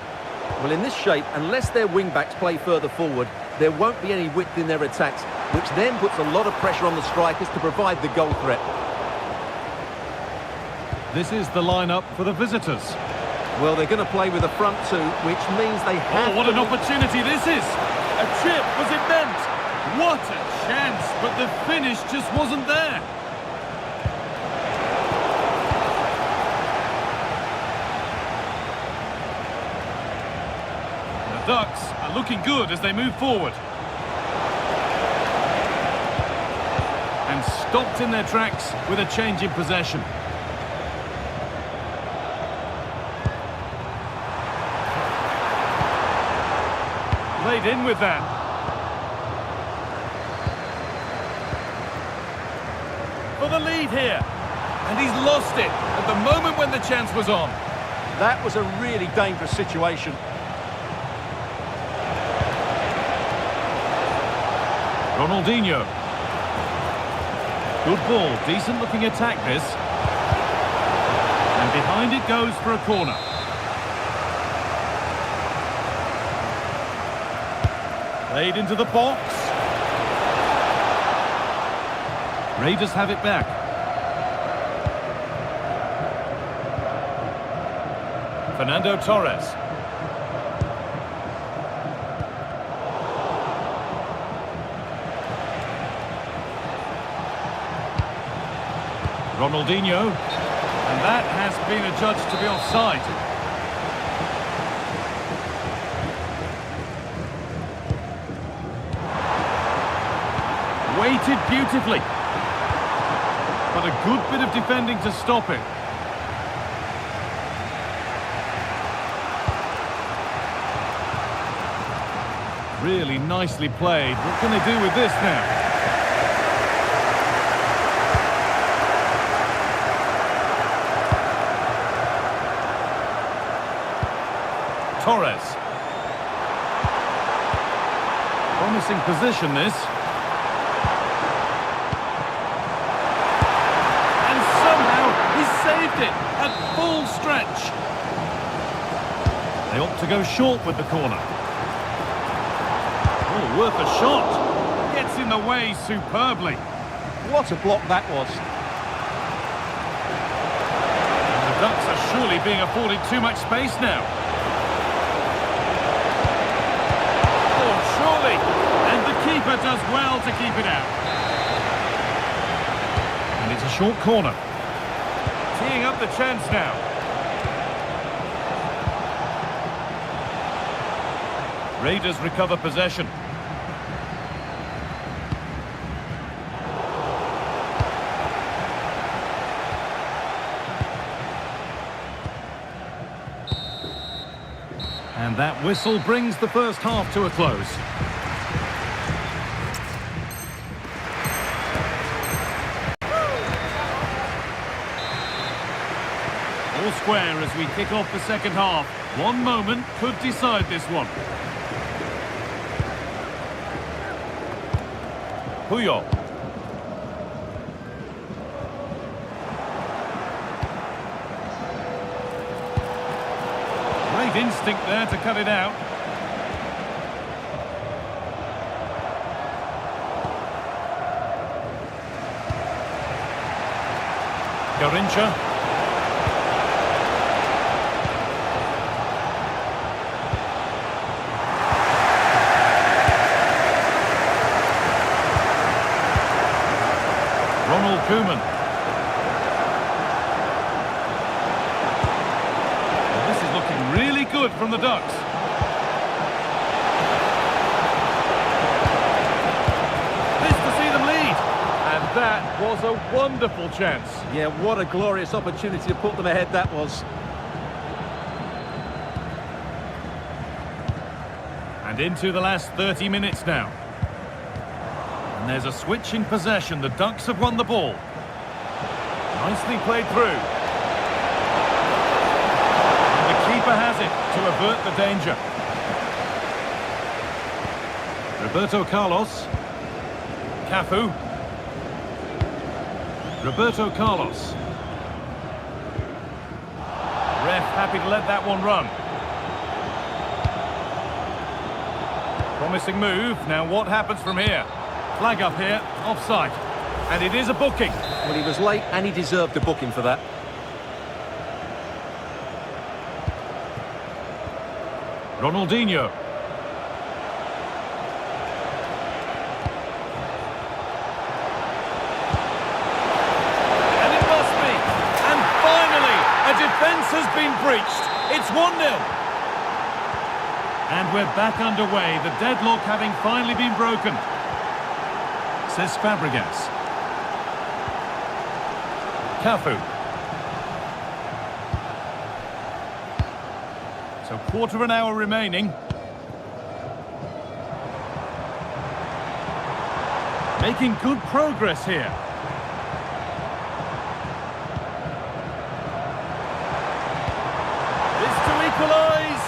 Well, in this shape, unless their wing-backs play further forward, there won't be any width in their attacks, which then puts a lot of pressure on the strikers to provide the goal threat.
This is the lineup for the visitors.
Well, they're going to play with a front two, which means they have
Oh, what an opportunity this is! A chip, was it meant? What a chance, but the finish just wasn't there. The Ducks are looking good as they move forward. And stopped in their tracks with a change in possession. Played in with that. For the lead here. And he's lost it at the moment when the chance was on.
That was a really dangerous situation.
Ronaldinho. Good ball, decent looking attack this. And behind it goes for a corner. Played into the box. Raiders have it back. Fernando Torres. Ronaldinho. And that has been adjudged to be offside. Waited beautifully. But a good bit of defending to stop it. Really nicely played. What can they do with this now? Torres. Promising position this. And somehow he saved it at full stretch. They opt to go short with the corner. Oh, worth a shot. Gets in the way superbly.
What a block that was.
And the Ducks are surely being afforded too much space now. Oh, surely. And the keeper does well to keep it out. And it's a short corner. Teeing up the chance now. Raiders recover possession. And that whistle brings the first half to a close. All square as we kick off the second half. One moment could decide this one. Puyol. Great instinct there to cut it out. Garrincha. Ronald Koeman. Well, this is looking from the Ducks. This to see them lead. And that was a wonderful chance.
Yeah, what a glorious opportunity to put them ahead that was.
And into the last 30 minutes now. And there's a switch in possession. The Ducks have won the ball. Nicely played through. And the keeper has it to avert the danger. Roberto Carlos. Cafu. Roberto Carlos. Ref happy to let that one run. Promising move. Now what happens from here? Flag up here, offside. And it is a booking.
Well, he was late and he deserved a booking for that.
Ronaldinho. And it must be. And finally, a defence has been breached. It's 1-0. And we're back underway, the deadlock having finally been broken. Says Fabregas. Cafu. So quarter of an hour remaining. Making good progress here. This to equalise.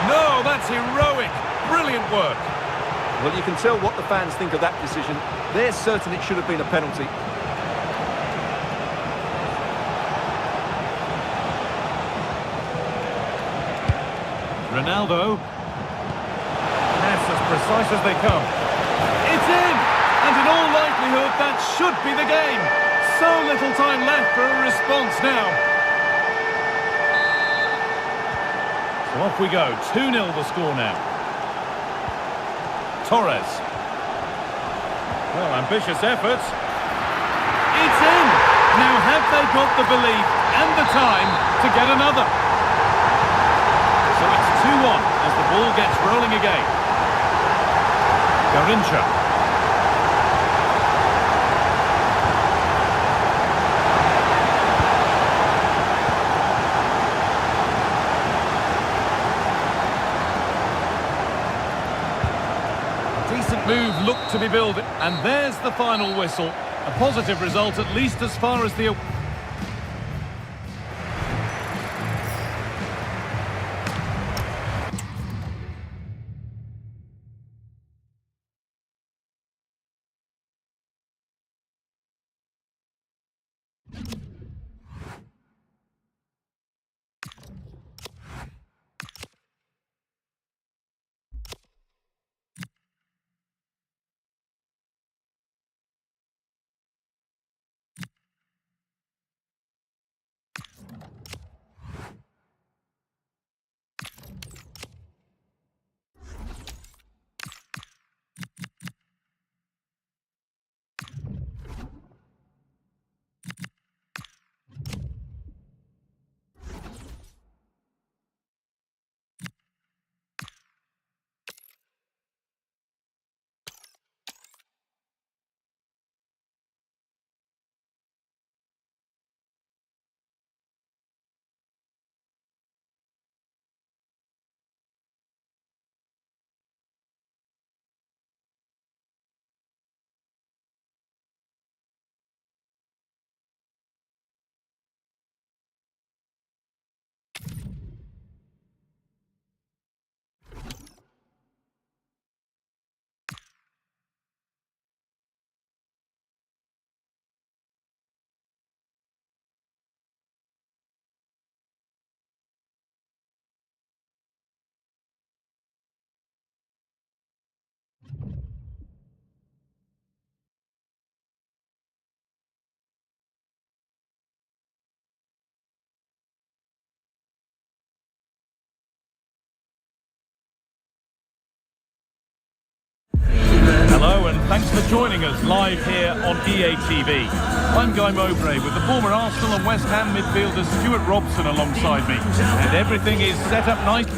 No, that's heroic. Brilliant work.
Well, you can tell what the fans think of that decision. They're certain it should have been a penalty.
Ronaldo. That's as precise as they come. It's in! And in all likelihood, that should be the game. So little time left for a response now. So off we go. 2-0 the score now. Torres. Well, ambitious efforts. It's in! Now have they got the belief and the time to get another? So it's 2-1 as the ball gets rolling again. Garrincha. Decent move looked to be built, and there's the final whistle. A positive result, at least as far as the... Hello and thanks for joining us live here on EA TV. I'm Guy Mowbray with the former Arsenal and West Ham midfielder Stuart Robson alongside me. And everything is set up nicely.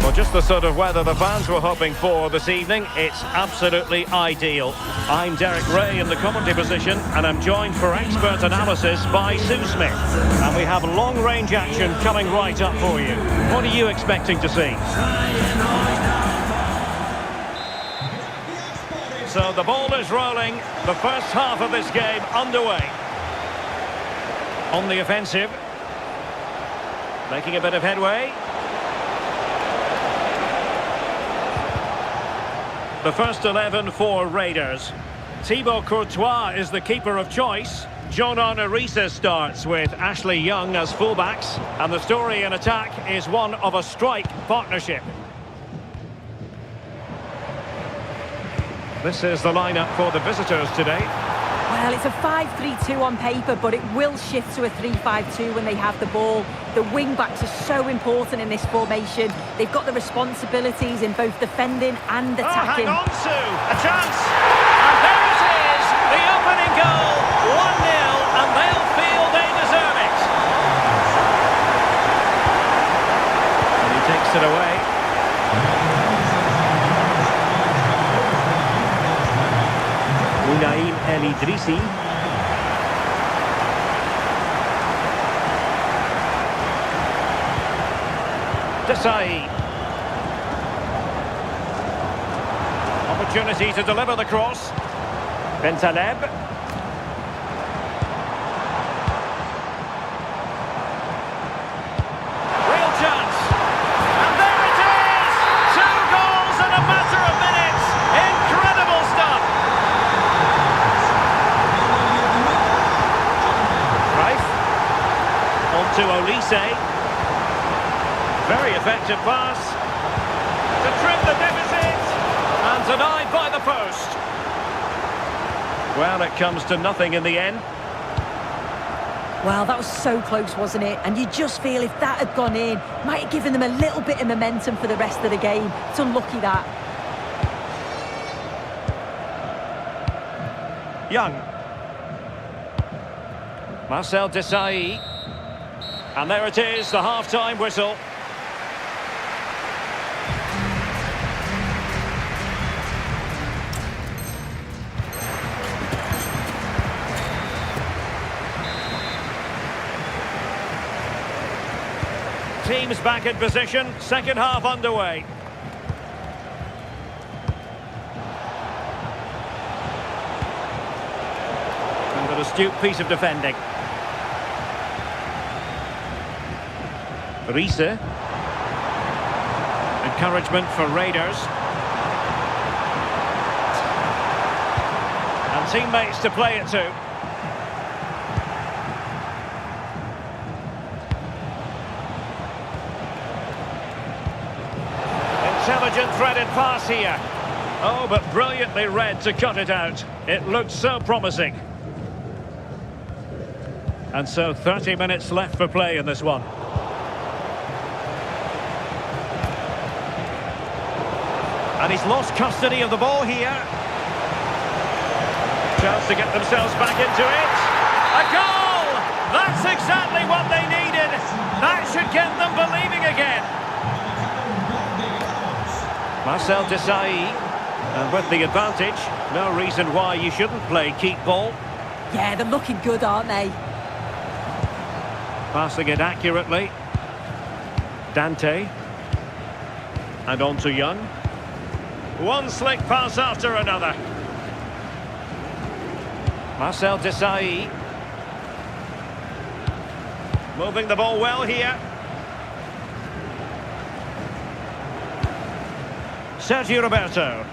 Well, just the sort of weather the fans were hoping for this evening. It's absolutely ideal. I'm Derek Ray in the commentary position, and I'm joined for expert analysis by Sue Smith. And we have long-range action coming right up for you. What are you expecting to see? So the ball is rolling. The first half of this game underway. On the offensive. Making a bit of headway. The first 11 for Raiders. Thibaut Courtois is the keeper of choice. Jonan Arisa starts with Ashley Young as fullbacks. And the story in attack is one of a strike partnership. This is the lineup for the visitors today.
Well, it's a 5-3-2 on paper, but it will shift to a 3-5-2 when they have the ball. The wing-backs are so important in this formation. They've got the responsibilities in both defending and attacking.
Oh, hang on, Sue! A chance! And there it is! The opening goal! 1-0, and they'll feel they deserve it! And he takes it away. Unai El Idrissi. Desai. Opportunity to deliver the cross. Bentaleb. Real chance. And there it is! 2 goals in a matter of minutes. Incredible stuff. On to Olise. Very effective pass. To trim the deficit. And denied by the post. Well, it comes to nothing in the end.
Well, that was so close, wasn't it? And you just feel if that had gone in, might have given them a little bit of momentum for the rest of the game. It's unlucky that.
Young. Marcel Desailly. And there it is, the half-time whistle. Teams back in position, second half underway. And an astute piece of defending. Riese. Encouragement for Raiders. And teammates to play it to. Intelligent threaded pass here. Oh, but brilliantly read to cut it out. It looked so promising. And so 30 minutes left for play in this one. And he's lost custody of the ball here. Chance to get themselves back into it. A goal! That's exactly what they needed. That should get them believing again. Marcel Desailly, and with the advantage, no reason why you shouldn't play keep ball.
Yeah, they're looking good, aren't they?
Passing it accurately. Dante. And on to Young. One slick pass after another. Marcel Desailly. Moving the ball well here. Sergio Roberto.